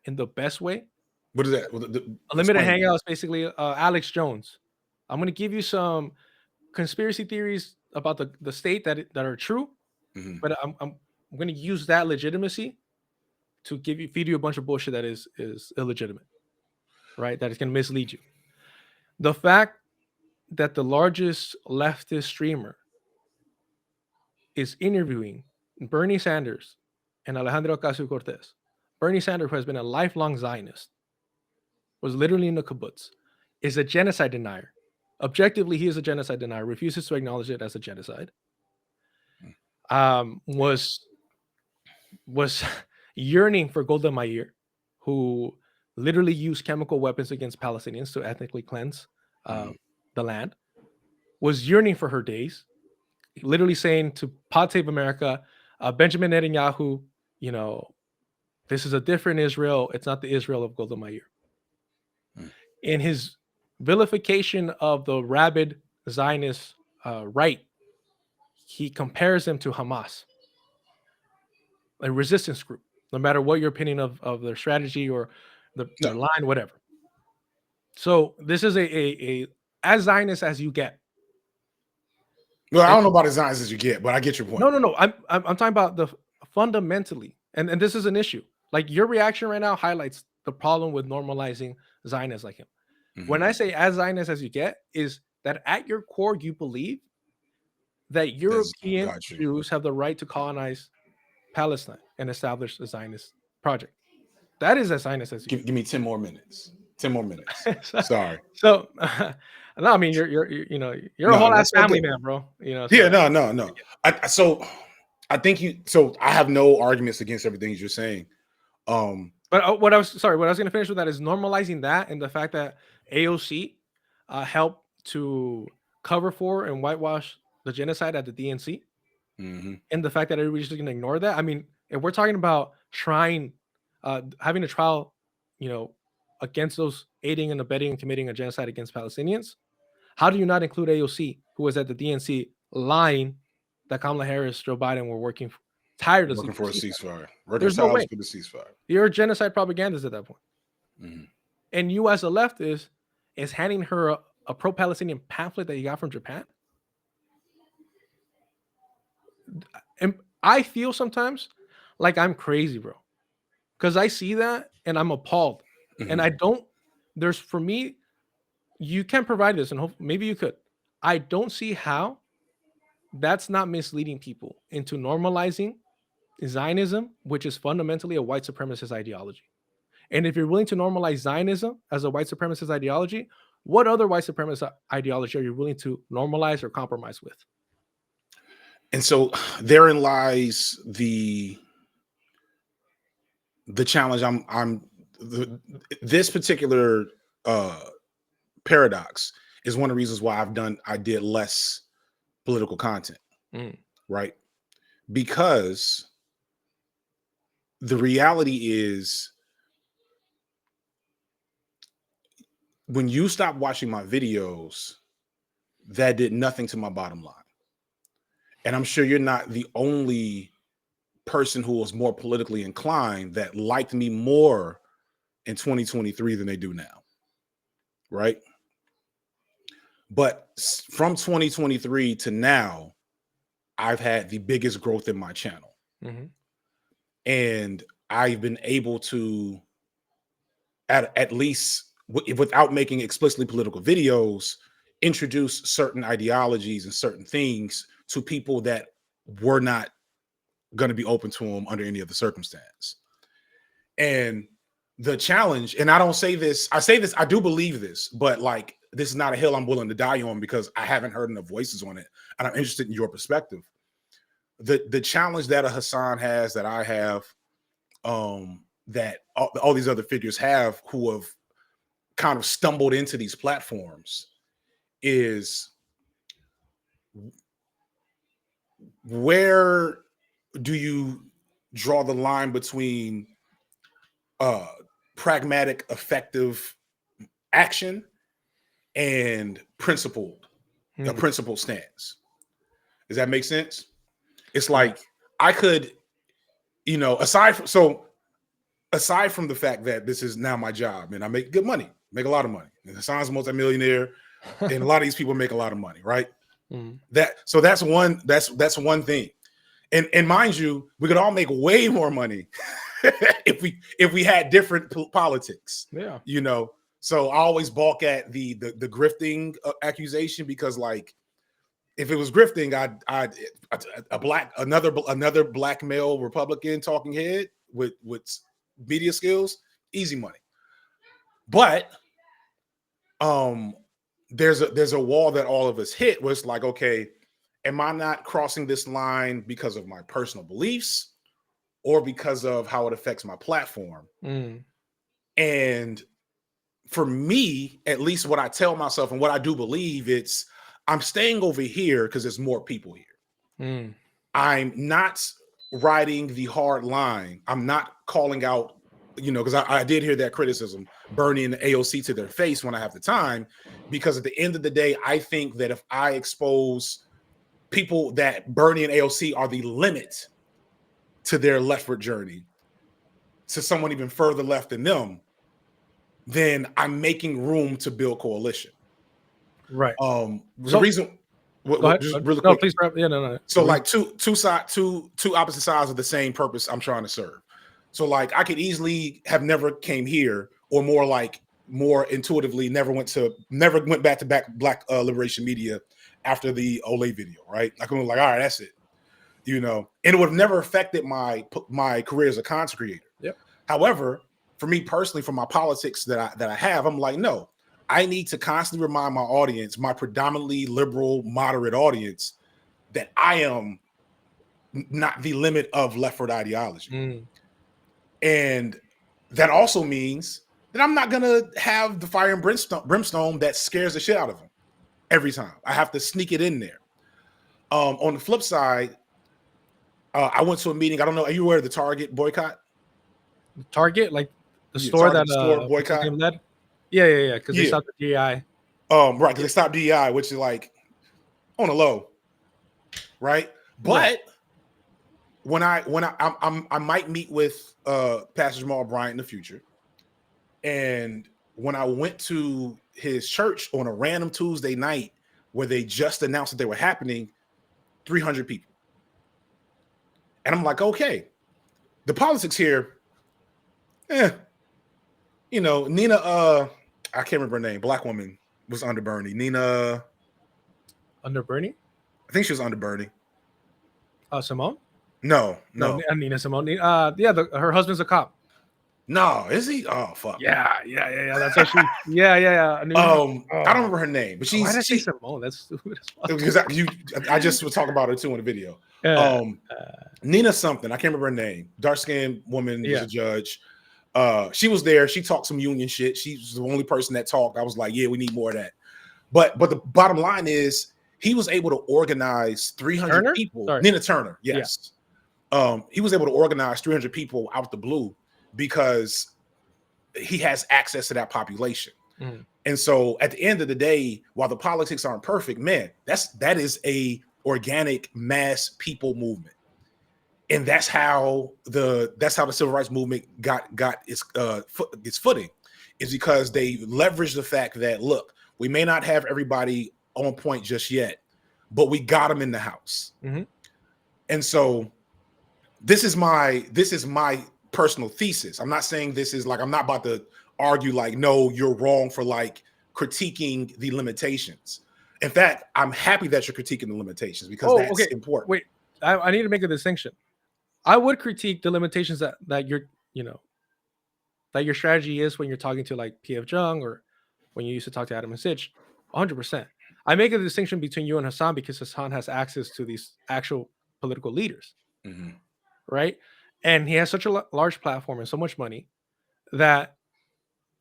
in the best way. What is that? A limited hangout is basically Alex Jones. I'm going to give you some conspiracy theories about the state that are true, but I'm going to use that legitimacy to feed you a bunch of bullshit that is illegitimate, right? That is going to mislead you. The fact that the largest leftist streamer is interviewing Bernie Sanders and Alejandro Ocasio-Cortez. Bernie Sanders, who has been a lifelong Zionist, was literally in the kibbutz, is a genocide denier. Objectively, he is a genocide denier, refuses to acknowledge it as a genocide. Was yearning for Golda Meir, who literally used chemical weapons against Palestinians to ethnically cleanse the land, was yearning for her days, literally saying to Pod Save America, Benjamin Netanyahu, this is a different Israel. It's not the Israel of Golda Meir. In his vilification of the rabid Zionist right, he compares them to Hamas, a resistance group, no matter what your opinion of their strategy or their line, whatever. So this is a as Zionist as you get. Well, I don't know about as Zionist as you get, but I get your point. No. I'm talking about the fundamentally And this is an issue. Like your reaction right now highlights the problem with normalizing Zionists like him. When I say as Zionist as you get, is that at your core you believe that That's European got you. Jews have the right to colonize Palestine and establish a Zionist project. That is as Zionist as you Give me 10 more minutes. 10 more minutes. get. Sorry. So, no, I mean you're a No, whole ass that's all family good. man, bro. Yeah, no. So I think I have no arguments against everything you're saying. But what I was going to finish with that is normalizing that and the fact that AOC helped to cover for and whitewash the genocide at the DNC, mhm. and the fact that everybody's just going to ignore that. I mean, if we're talking about having a trial, against those aiding and abetting and committing a genocide against Palestinians, how do you not include AOC, who was at the DNC lying that Kamala Harris, Joe Biden were working tirelessly Working for for a ceasefire? ceasefire. Working There's no tirelessly way. for the ceasefire. You're a genocide propagandist at that point. Mhm. And you, as a leftist, is handing her a pro-Palestinian pamphlet that you got from Japan. And I feel sometimes like I'm crazy, bro, because I see that and I'm appalled. And I don't. There's for me, you can provide this, and maybe you could. I don't see how that's not misleading people into normalizing Zionism, which is fundamentally a white supremacist ideology. And if you're willing to normalize Zionism as a white supremacist ideology, what other white supremacist ideology are you willing to normalize or compromise with? And so therein lies the challenge. This particular paradox is one of the reasons why I did less political content, right? Because the reality is, when you stop watching my videos, that did nothing to my bottom line. And I'm sure you're not the only person who was more politically inclined that liked me more in 2023 than they do now, right? But from 2023 to now, I've had the biggest growth in my channel. And I've been able to, at least without making explicitly political videos, introduce certain ideologies and certain things to people that were not going to be open to them under any other circumstance. And the challenge, and I say this, I do believe this, but like, this is not a hill I'm willing to die on because I haven't heard enough voices on it. And I'm interested in your perspective. The challenge that a Hassan has, that I have, that all these other figures have who have kind of stumbled into these platforms, is where do you draw the line between pragmatic, effective action and principled stance? Does that make sense? It's like, I could, aside from the fact that this is now my job and I make good money, make a lot of money, and Hassan's a multimillionaire, and a lot of these people make a lot of money, right? That's one thing. And mind you, we could all make way more money if we had different politics. Yeah. So I always balk at the grifting accusation, because, like, if it was grifting, another black male Republican talking head with media skills, easy money. But there's a wall that all of us hit, where it's like, okay, am I not crossing this line because of my personal beliefs or because of how it affects my platform? And for me, at least what I tell myself and what I do believe, it's, I'm staying over here because there's more people here. I'm not riding the hard line. I'm not calling out, because I did hear that criticism, Bernie and the AOC to their face when I have the time, because at the end of the day, I think that if I expose people that Bernie and AOC are the limit to their leftward journey, to someone even further left than them, then I'm making room to build coalition. Right. The reason, just really quick. Please. Yeah, no. So, like, two opposite sides of the same purpose I'm trying to serve. So like I could easily have never came here, or more intuitively never went back to Black Liberation Media after the Olay video, right? I could be like, all right, that's it, and it would have never affected my career as a content creator. Yep. However, for me personally, for my politics that I have, I'm like, no, I need to constantly remind my audience, my predominantly liberal, moderate audience, that I am not the limit of leftward ideology. And that also means that I'm not going to have the fire and brimstone that scares the shit out of them every time. I have to sneak it in there. On the flip side, I went to a meeting. I don't know. Are you aware of the Target boycott? Target, like the store Target that store boycott? led? Yeah. Because they stopped the DEI. Right, because they stopped DEI, which is like on a low, right? But when I might meet with Pastor Jamal Bryant in the future, and when I went to his church on a random Tuesday night where they just announced that they were happening, 300 people, and I'm like, okay, the politics here, Nina, I can't remember her name, Black woman was under Bernie. Nina, under Bernie? I think she was under Bernie. Simone? No. Nina Simone. Her husband's a cop. No, is he? Oh fuck. Yeah. That's what she. Yeah. I don't remember her name, but why did I say Simone? That's stupid as fuck. Because I just was talking about her too in the video. Nina something, I can't remember her name. Dark skinned woman, was a judge. She was there. She talked some union shit. She's the only person that talked. I was like, yeah, we need more of that. But the bottom line is, he was able to organize 300 people. Sorry. Nina Turner, yes. Yeah. He was able to organize 300 people out the blue because he has access to that population. And so at the end of the day, while the politics aren't perfect, man, that is a organic mass people movement. And that's how the civil rights movement got its footing, is because they leveraged the fact that, look, we may not have everybody on point just yet, but we got them in the house. And so this is my personal thesis. I'm not saying this is like, I'm not about to argue like, no, you're wrong for like critiquing the limitations. In fact, I'm happy that you're critiquing the limitations, because that's important. Wait, I need to make a distinction. I would critique the limitations that you're, that your strategy is when you're talking to like P.F. Jung, or when you used to talk to Adam and Sitch, 100%. I make a distinction between you and Hassan because Hassan has access to these actual political leaders, right? And he has such a large platform and so much money that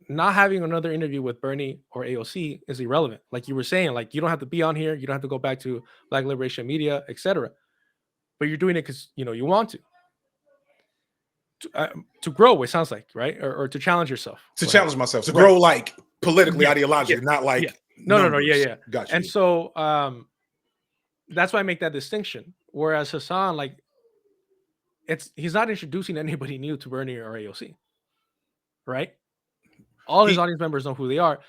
not having another interview with Bernie or AOC is irrelevant. Like you were saying, like you don't have to be on here, you don't have to go back to Black Liberation Media, etc. But you're doing it because you want to grow. It sounds like, right, or to challenge yourself. To challenge myself, to grow like politically, ideologically, not like no, yeah. Gotcha. And so that's why I make that distinction. Whereas Hassan, like, he's not introducing anybody new to Bernie or AOC, right? All his audience members know who they are.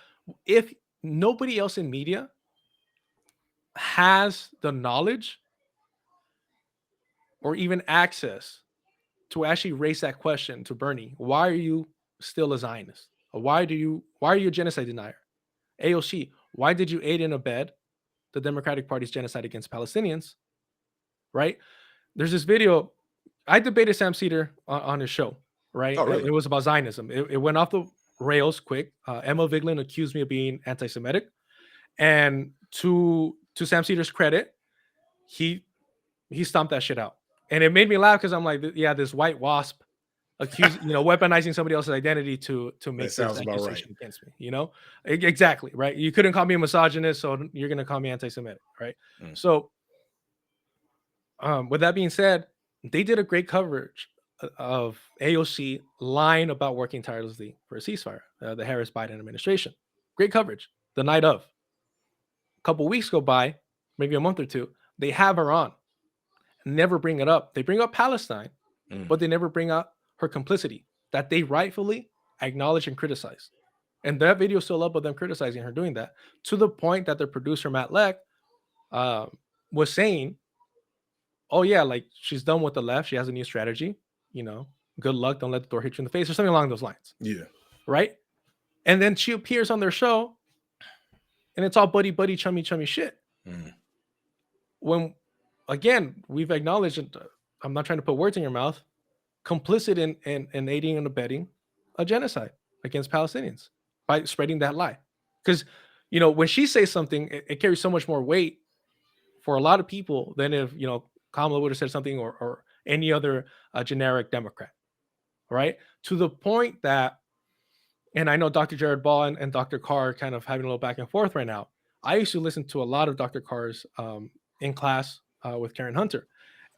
If nobody else in media has the knowledge or even access to actually raise that question to Bernie, why are you still a Zionist? Or why are you a genocide denier? AOC, why did you aid and abet the Democratic Party's genocide against Palestinians? Right? There's this video. I debated Sam Cedar on his show, right? Oh, really? It was about Zionism. It went off the rails quick. Emma Vigeland accused me of being anti-Semitic, and to Sam Cedar's credit, he stomped that shit out, and it made me laugh because I'm like, yeah, this white wasp accused, weaponizing somebody else's identity to make this accusation against me. Exactly right. You couldn't call me a misogynist, so you're gonna call me anti-Semitic, right? So, with that being said, they did a great coverage of AOC lying about working tirelessly for a ceasefire, the Harris-Biden administration. Great coverage. The night of. A couple weeks go by, maybe a month or two, they have her on. Never bring it up. They bring up Palestine, but they never bring up her complicity that they rightfully acknowledge and criticize. And that video is still up of them criticizing her doing that, to the point that their producer, Matt Leck, was saying, oh yeah, like she's done with the left. She has a new strategy, good luck, don't let the door hit you in the face, or something along those lines, Yeah. right? And then she appears on their show, and it's all buddy buddy chummy chummy shit. Mm. When again we've acknowledged, and I'm not trying to put words in your mouth, complicit in aiding and abetting a genocide against Palestinians by spreading that lie. Because when she says something, it carries so much more weight for a lot of people than if Kamala would have said something, or any other generic Democrat, right? To the point that, and I know Dr. Jared Ball and Dr. Carr kind of having a little back and forth right now. I used to listen to a lot of Dr. Carr's in class with Karen Hunter,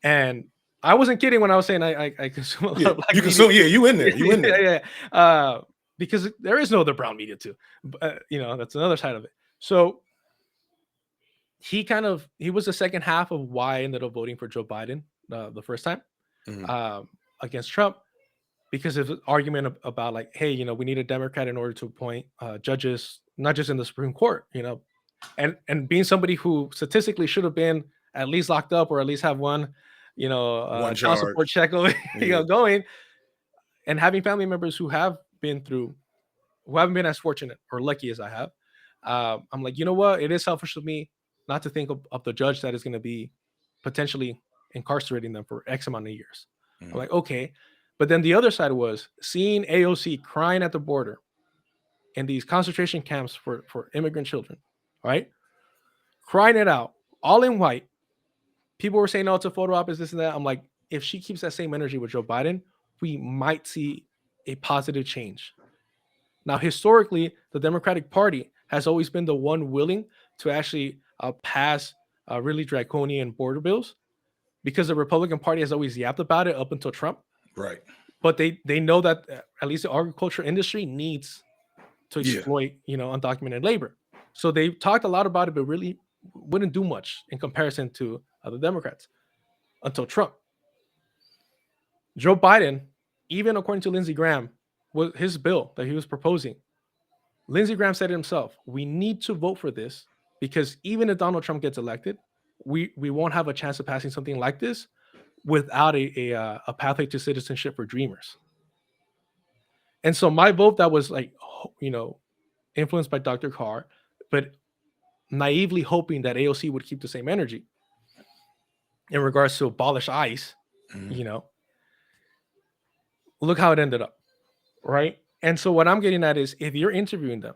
and I wasn't kidding when I was saying I consume a lot Yeah. of black You media. consume. Yeah. You in there. You in there. Yeah. Because there is no other brown media too. That's another side of it. So he was the second half of why I ended up voting for Joe Biden the first time Mhm. against Trump, because of the argument about like, hey, we need a Democrat in order to appoint judges, not just in the Supreme Court, and being somebody who statistically should have been at least locked up, or at least have one, One child support charge. check Yeah. going, and having family members who haven't been as fortunate or lucky as I have. I'm like, you know what? It is selfish of me not to think of the judge that is going to be potentially incarcerating them for X amount of years. I'm Mhm. like, okay. But then the other side was seeing AOC crying at the border in these concentration camps for immigrant children, right? Crying it out, all in white. People were saying, oh, it's a photo op, is this and that. I'm like, if she keeps that same energy with Joe Biden, we might see a positive change. Now, historically, the Democratic Party has always been the one willing to actually pass really draconian border bills, because the Republican Party has always yapped about it up until Trump. Right. But they know that at least the agriculture industry needs to Yeah. exploit undocumented labor. So they talked a lot about it, but really wouldn't do much in comparison to the Democrats until Trump. Joe Biden, even according to Lindsey Graham, was his bill that he was proposing. Lindsey Graham said it himself. We need to vote for this, because even if Donald Trump gets elected, we won't have a chance of passing something like this without a pathway to citizenship for dreamers. And so my vote, that was like, influenced by Dr. Carr, but naively hoping that AOC would keep the same energy in regards to abolish ICE, Mhm. look how it ended up, right? And so what I'm getting at is, if you're interviewing them,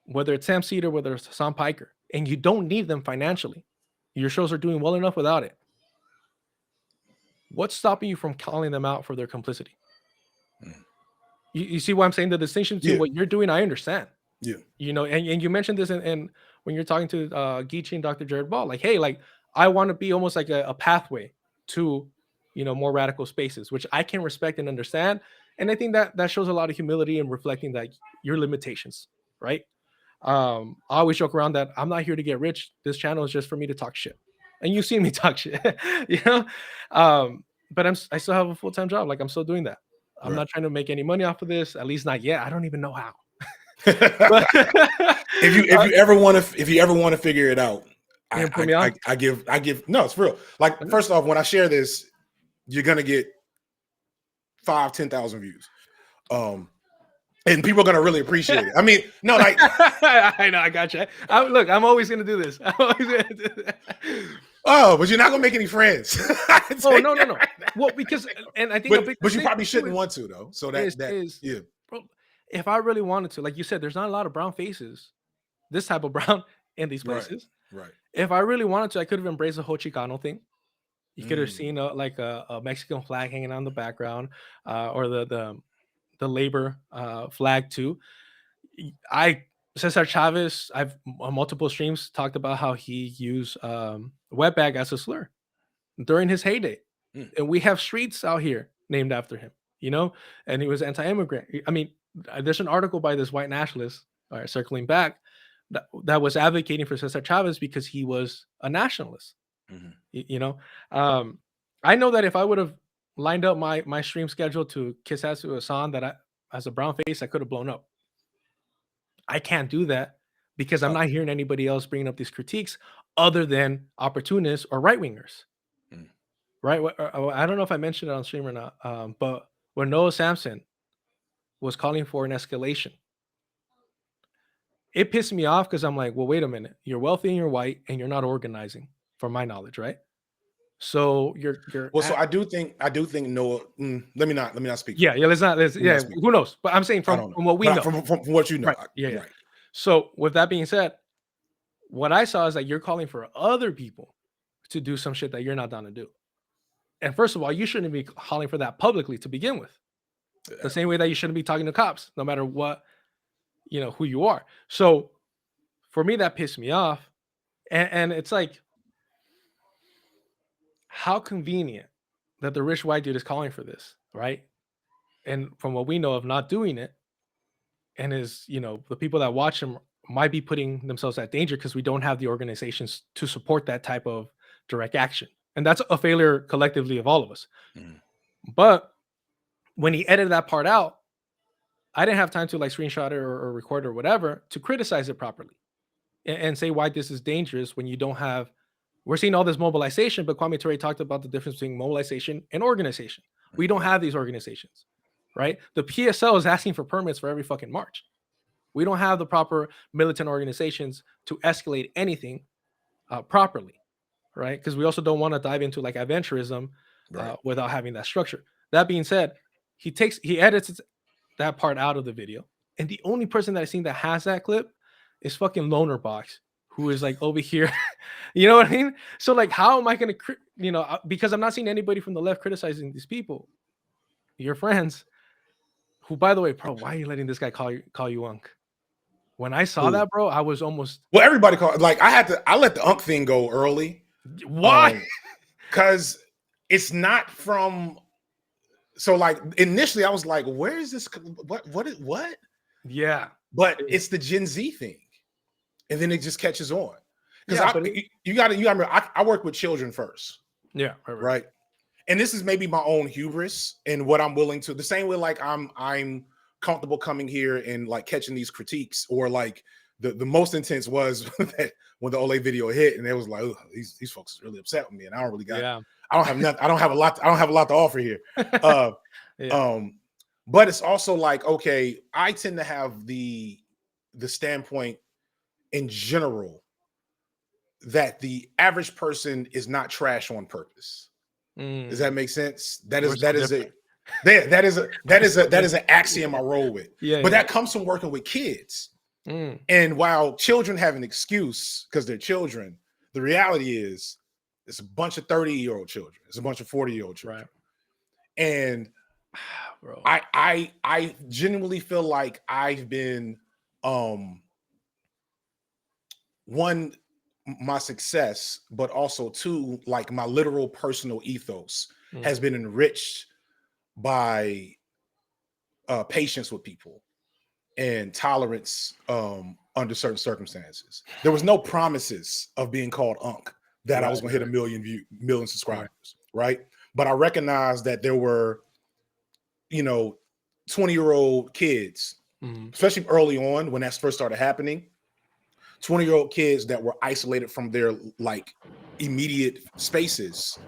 whether it's Sam Cedar, whether it's Hassan Piker, and you don't need them financially, your shows are doing well enough without it, what's stopping you from calling them out for their complicity? Mhm. You see what I'm saying? The distinction between Yeah. what you're doing, I understand. Yeah. And you mentioned this in when you're talking to Geechee and Dr. Jared Ball, like, hey, like, I want to be almost like a pathway to more radical spaces, which I can respect and understand. And I think that shows a lot of humility and reflecting that your limitations, right? I always joke around that I'm not here to get rich. This channel is just for me to talk shit, and you've seen me talk shit. you know but I still have a full-time job. Like, I'm still doing that. I'm Right. not trying to make any money off of this, at least not yet. I don't even know how. But If you ever want to figure it out, you put me on. I give no, it's real. Like, first off, when I share this, you're gonna get 5,000-10,000 views. And people are gonna really appreciate it. I mean, no, like, I know, I got you. Look, I'm always gonna do this. I'm always gonna do that. oh, but you're not gonna make any friends. Oh, no. Well, because, and I think a big but you probably distinction too shouldn't want to, though. So is, yeah, bro, if I really wanted to, like you said, there's not a lot of brown faces, this type of brown, in these right, places. right. If I really wanted to, I could have embraced the whole Chicano thing. You could have Mm, seen like a Mexican flag hanging on the background, or the labor flag too. I Cesar Chavez, I've on multiple streams talked about how he used wetbag as a slur during his heyday, mm. and we have streets out here named after him. And he was anti-immigrant. I mean, there's an article by this white nationalist, circling back, that was advocating for Cesar Chavez because he was a nationalist. Mhm. You know, I know that if I would have lined up my stream schedule to kiss ass to Hassan, that as a brown face, I could have blown up. I can't do that because I'm not hearing anybody else bringing up these critiques other than opportunists or right wingers, Mm. right? I don't know if I mentioned it on stream or not, but when Noah Samson was calling for an escalation. It pissed me off because I'm like, well, wait a minute. You're wealthy and you're white and you're not organizing, from my knowledge, right? So you're Well, so I do think Noah. Let me not speak for yeah, him. yeah, let's not Let me not yeah, speak. who knows? But I'm saying I from, don't know. from what we But know. from what you know, Right. Yeah, yeah. right. So with that being said, what I saw is that you're calling for other people to do some shit that you're not down to do. And first of all, you shouldn't be calling for that publicly to begin with. The same way that you shouldn't be talking to cops, no matter what, who you are. So for me, that pissed me off. And it's like, how convenient that the rich white dude is calling for this, right? And from what we know of not doing it, and the people that watch him might be putting themselves at danger because we don't have the organizations to support that type of direct action. And that's a failure collectively of all of us. Mm. But when he edited that part out, I didn't have time to like screenshot it or record it or whatever to criticize it properly and say why this is dangerous when you don't have. We're seeing all this mobilization, but Kwame Ture talked about the difference between mobilization and organization. We don't have these organizations, right? The PSL is asking for permits for every fucking march. We don't have the proper militant organizations to escalate anything properly, right? Because we also don't want to dive into like adventurism without having that structure. That being said, he edits that part out of the video, and the only person that I've seen that has that clip is fucking Loner Box, who is like over here. You know what I mean? So like, how am I going to, because I'm not seeing anybody from the left criticizing these people, your friends, who, by the way, bro, why are you letting this guy call you Unc? When I saw that, bro, I was almost. Well, everybody called. Like I let the Unc thing go early. Why? Because it's not from. So like initially, I was like, "Where is this? What? Yeah, but it's the Gen Z thing, and then it just catches on. Because you got to remember, I work with children first. Yeah, right. And this is maybe my own hubris and what I'm willing to. The same way, like I'm comfortable coming here and like catching these critiques, or like the most intense was that when the Ole video hit, and it was like, these folks are really upset with me, and I don't really got. Yeah. I don't have nothing. I don't have a lot to offer here. But it's also like, okay, I tend to have the standpoint in general that the average person is not trash on purpose. Does that make sense? That is an axiom I roll with. But that comes from working with kids. And while children have an excuse because they're children, the reality is it's a bunch of 30-year-old children. It's a bunch of 40-year-old children. Right. And bro, I genuinely feel like I've been one, my success, but also two, like my literal personal ethos has been enriched by patience with people and tolerance under certain circumstances. There was no promises of being called Unc that I was going to hit a million subscribers, right? But I recognized that there were, 20-year-old kids, especially early on when that first started happening, 20-year-old kids that were isolated from their like immediate spaces.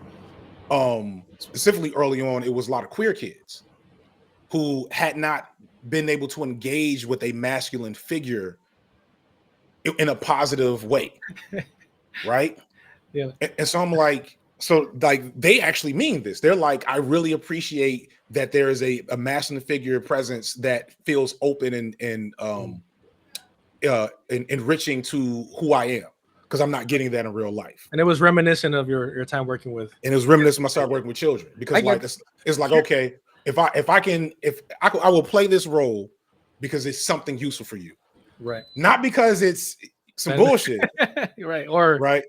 Specifically early on, it was a lot of queer kids who had not been able to engage with a masculine figure in a positive way. Right? Yeah. And so I'm like, they actually mean this. They're like, I really appreciate that there is a masculine figure presence that feels open and enriching to who I am, because I'm not getting that in real life. And it was reminiscent of your time working with. And it was reminiscent when I started working with children, because like it's like, okay, if I will play this role because it's something useful for you, right? Not because it's some bullshit, right? Or right.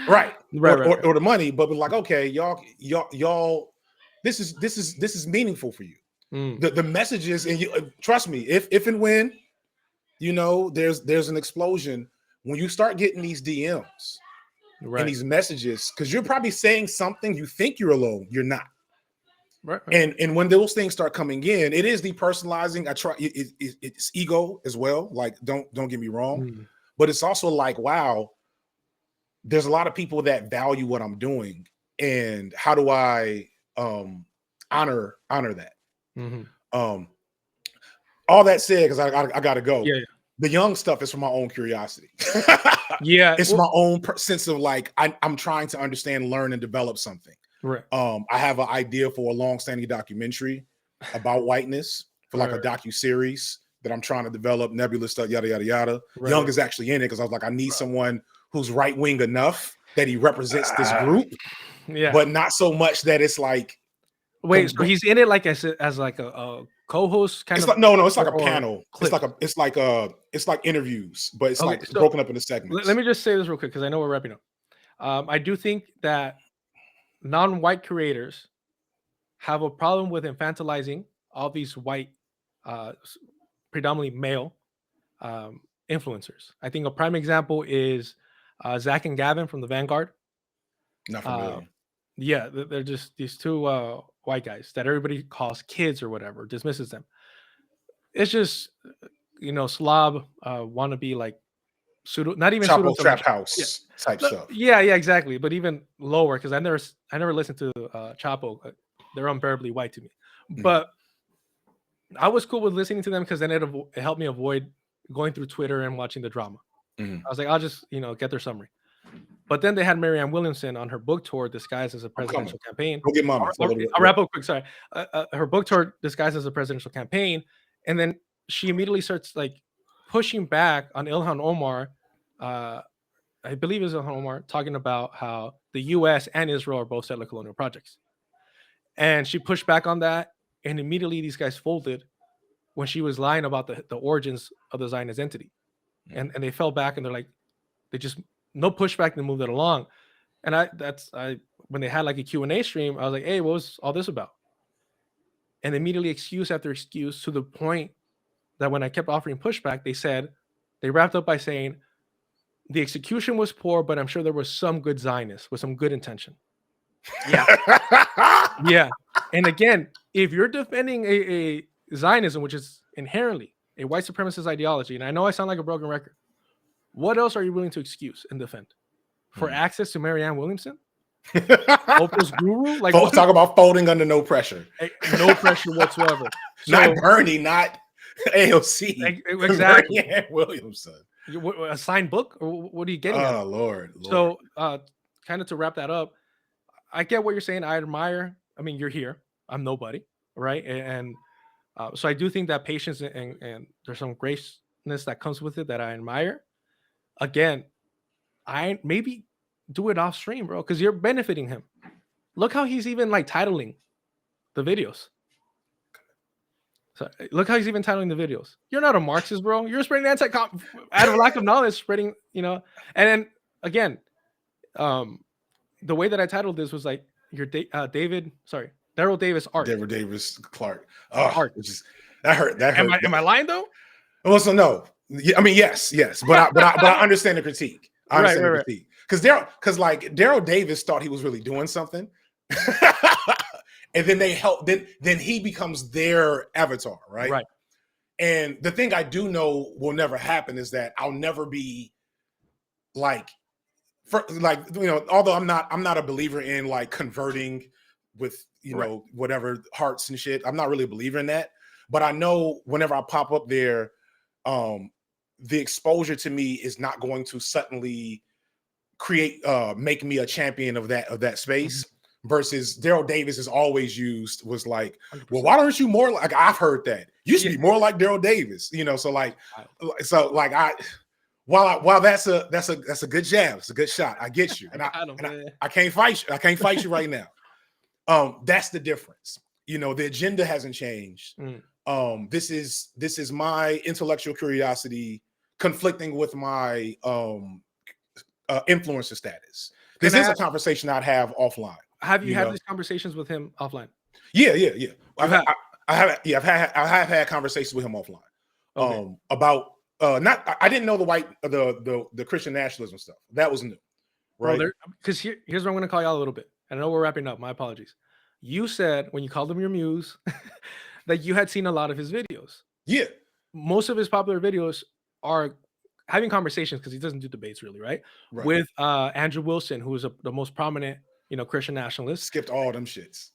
Or the money, but like, okay, y'all, this is meaningful for you. The messages, and you trust me, if and when there's an explosion when you start getting these DMs and these messages, because you're probably saying something, you think you're alone, you're not. Right. And when those things start coming in, it is depersonalizing. I try it's ego as well. Like, don't get me wrong, but it's also like, wow, there's a lot of people that value what I'm doing, and how do I honor that? All that said, because I gotta go. Yeah, The young stuff is for my own curiosity. yeah. It's Well, my own sense of like I'm trying to understand, learn, and develop something. right. I have an idea for a long-standing documentary about whiteness for like a docu-series that I'm trying to develop, nebulous stuff, yada yada yada. Right. Young is actually in it because I was like, I need someone who's right-wing enough that he represents this group, Yeah. but not so much that it's like Wait, so he's in it like as like a co-host kind it's of? like no, it's like a or panel. clip? It's like interviews, but it's Okay, like so broken up into segments. let me just say this real quick because I know we're wrapping up. I do think that non-white creators have a problem with infantilizing all these white, predominantly male influencers. I think a prime example is Zach and Gavin from the Vanguard. Not Uh, familiar. yeah, they're just these two white guys that everybody calls kids or whatever, dismisses them. It's just slob wannabe like pseudo, not even pseudo Chapo Trap intellectual. Yeah, House type stuff. yeah, exactly. But even lower because I never listened to Chapo. They're unbearably white to me. But I was cool with listening to them because then it helped me avoid going through Twitter and watching the drama. I was like, I'll just get their summary. But then they had Marianne Williamson on her book tour disguised as a presidential campaign. Go get mama. I'll wrap up quick. Sorry, her book tour disguised as a presidential campaign, and then she immediately starts like pushing back on Ilhan Omar. I believe it was Ilhan Omar talking about how the U.S. and Israel are both settler colonial projects, and she pushed back on that, and immediately these guys folded when she was lying about the origins of the Zionist entity, and they fell back and they're like, they just no pushback, they moved it along. And I when they had like a Q&A stream, I was like, hey, what was all this about? And immediately excuse after excuse to the point that when I kept offering pushback, they wrapped up by saying the execution was poor, but I'm sure there was some good Zionists with some good intention. Yeah. Yeah. And again, if you're defending a Zionism, which is inherently a white supremacist ideology, and I know I sound like a broken record, what else are you willing to excuse and defend? For access to Marianne Williamson? Oprah's guru? Like, talk about folding under no pressure. No pressure whatsoever. So, not Bernie, not AOC. Exactly. Marianne Williamson. A signed book? Or what are you getting at? Oh, Lord. So, kind of to wrap that up, I get what you're saying. I admire, I mean, you're here. I'm nobody, right? And so I do think that patience and there's some graceness that comes with it that I admire. Again, I maybe do it off stream, bro, because you're benefiting him. Look how he's even like titling the videos. So look how he's even titling the videos. You're not a Marxist, bro. You're spreading out of lack of knowledge, spreading, And then again, the way that I titled this was like your Daryl Davis art. Daryl Davis Clark. Oh, art. That hurt. Am I lying though? Well, so no. I mean, yes, but I understand the critique. I understand the critique because Daryl Davis thought he was really doing something, and then they help. Then he becomes their avatar, right? Right. And the thing I do know will never happen is that I'll never be like, although I'm not a believer in like converting with whatever hearts and shit. I'm not really a believer in that. But I know whenever I pop up there, the exposure to me is not going to suddenly make me a champion of that space. Versus Daryl Davis is always was like, 100%. Well, why aren't you more like, I've heard that you should be more like Daryl Davis, while that's a good jab, it's a good shot. I get you, and I can't fight you. I can't fight you right now. That's the difference. The agenda hasn't changed. This is my intellectual curiosity conflicting with my influencer status. This is a conversation I'd have offline. Have you had these conversations with him offline? Yeah. I've had conversations with him offline. Okay. About I didn't know the Christian nationalism stuff. That was new, right? Because here's what I'm going to call y'all a little bit. And I know we're wrapping up. My apologies. You said when you called him your muse that you had seen a lot of his videos. Yeah. Most of his popular videos are having conversations because he doesn't do debates really, right? With Andrew Wilson, who is the most prominent, Christian nationalist. Skipped all them shits.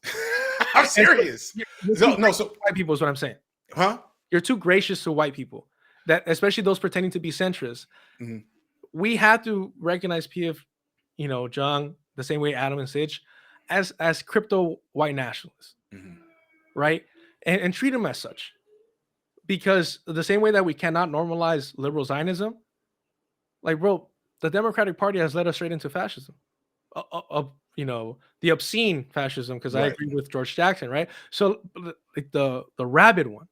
I'm And so serious. you're So too no, gracious so to white people is what I'm saying. huh? You're too gracious to white people, that especially those pretending to be centrists. Mhm. We have to recognize PF, John, the same way Adam and Sitch, as crypto white nationalists, Mhm. right? And treat them as such. Because the same way that we cannot normalize liberal Zionism, like, bro, the Democratic Party has led us straight into fascism. The obscene fascism, because I Right. agree with George Jackson, right? So like the rabid one.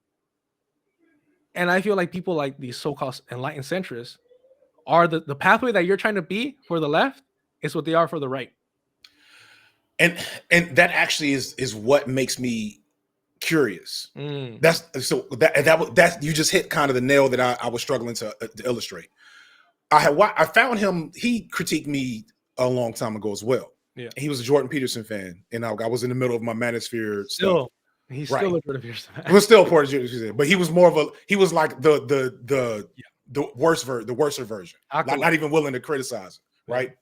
And I feel like people like these so-called enlightened centrists are the pathway that you're trying to be for the left is what they are for the right. And that actually is what makes me curious. Mm, That's so that you just hit kind of the nail that I was struggling to illustrate. I found him. He critiqued me a long time ago as well. yeah. He was a Jordan Peterson fan, and I was in the middle of my Manosphere stuff. Still, he's Right. still a bit of yours. It was still part of Jordan, but he was more of a. He was like Yeah. the worser version. Not even willing to criticize it, right?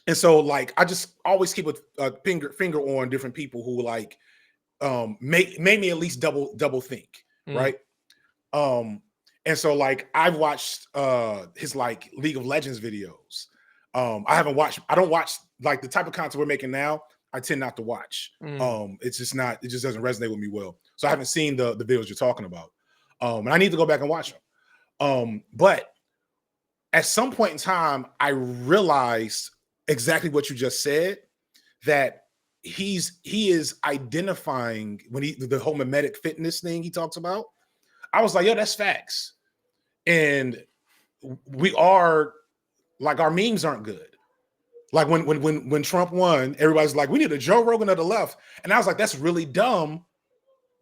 And so like I just always keep a finger on different people who like made me at least double think, right? And so like I've watched his like League of Legends videos. I don't watch like the type of content we're making now. I tend not to watch. It's just not, it just doesn't resonate with me well. So I haven't seen the videos you're talking about. And I need to go back and watch them. But at some point in time, I realized exactly what you just said, that he is identifying when the whole mimetic fitness thing he talks about. I was like, yo, that's facts. And we are like, our memes aren't good. Like when Trump won, everybody's like, we need a Joe Rogan of the left. And I was like, that's really dumb,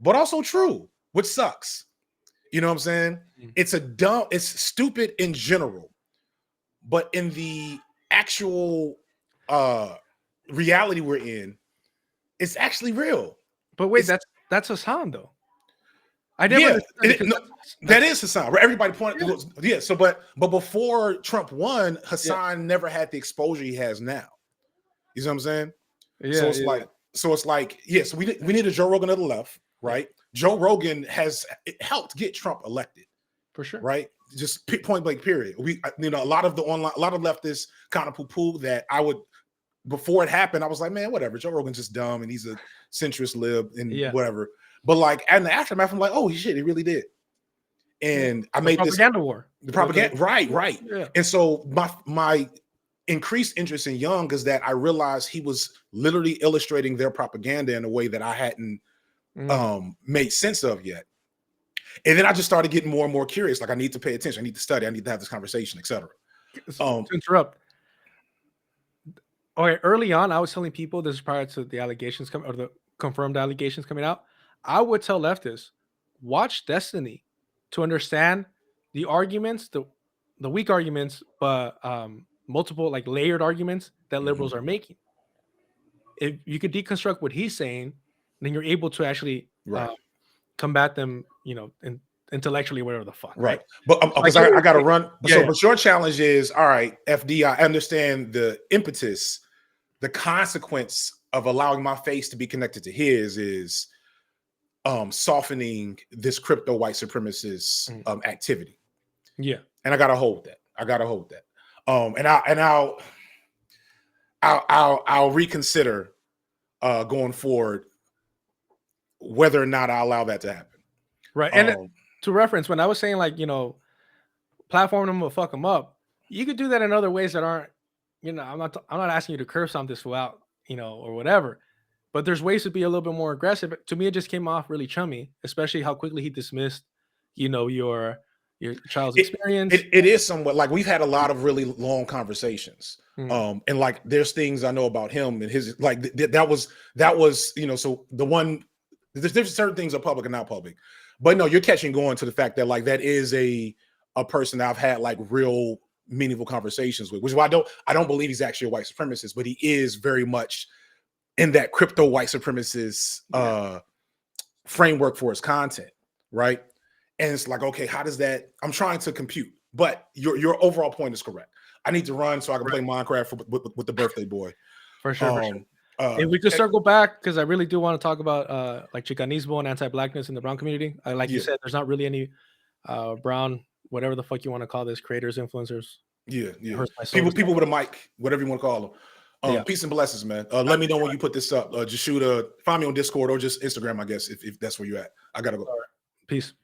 but also true, which sucks. You know what I'm saying? It's stupid in general, but in the actual reality we're in, it's actually real. But wait, It's, that's Hassan though. I never yeah, understood that is Hassan. Right? Everybody pointed, yeah. So, but before Trump won, Hassan never had the exposure he has now. You know what I'm saying? So it's like, yes, we need a Joe Rogan of the left, right? Joe Rogan has helped get Trump elected, for sure, right? Just point blank, period. A lot of leftists kind of poo-poo that. I would, before it happened, I was like, man, whatever. Joe Rogan's just dumb and he's a centrist lib and whatever. But like, in the aftermath, I'm like, oh shit, he really did. And I made propaganda war. The propaganda, right. Yeah. And so my increased interest in Young is that I realized he was literally illustrating their propaganda in a way that I hadn't made sense of yet. And then I just started getting more and more curious. Like, I need to pay attention. I need to study. I need to have this conversation, etc. To interrupt. Okay, early on, I was telling people, this is prior to the allegations or the confirmed allegations coming out. I would tell leftists, watch Destiny to understand the arguments, the weak arguments, but multiple like layered arguments that liberals are making. If you could deconstruct what he's saying, then you're able to actually combat them, intellectually, whatever the fuck, right? But because I got to run. But your challenge is, all right, FD, I understand the impetus. The consequence of allowing my face to be connected to his is softening this crypto white supremacist activity. Yeah. And I gotta hold that. I'll reconsider going forward whether or not I allow that to happen. Right. And to reference, when I was saying like, platform them or fuck them up, you could do that in other ways that aren't, I'm not asking you to curse on this throughout, or whatever. But there's ways to be a little bit more aggressive. To me, it just came off really chummy, especially how quickly he dismissed, your child's experience. It is somewhat like we've had a lot of really long conversations. And like there's things I know about him and his like that was so the one there's certain things are public and not public. But no, you're catching going to the fact that like that is a person that I've had like real meaningful conversations with, which is why I don't believe he's actually a white supremacist, but he is very much in that crypto white supremacist framework for his content, right? And it's like, okay, how does that? I'm trying to compute, but your overall point is correct. I need to run so I can play Minecraft with the birthday boy. For sure. If we could circle back, because I really do want to talk about like Chicanismo and anti-blackness in the brown community. Like you said, there's not really any brown, whatever the fuck you want to call this, creators, influencers. Yeah. It hurts my soul. People with a mic, whatever you want to call them. Yeah. Peace and blessings, man. Let me know when you put this up. Just find me on Discord or just Instagram, I guess, if that's where you're at. I gotta go. All right. Peace.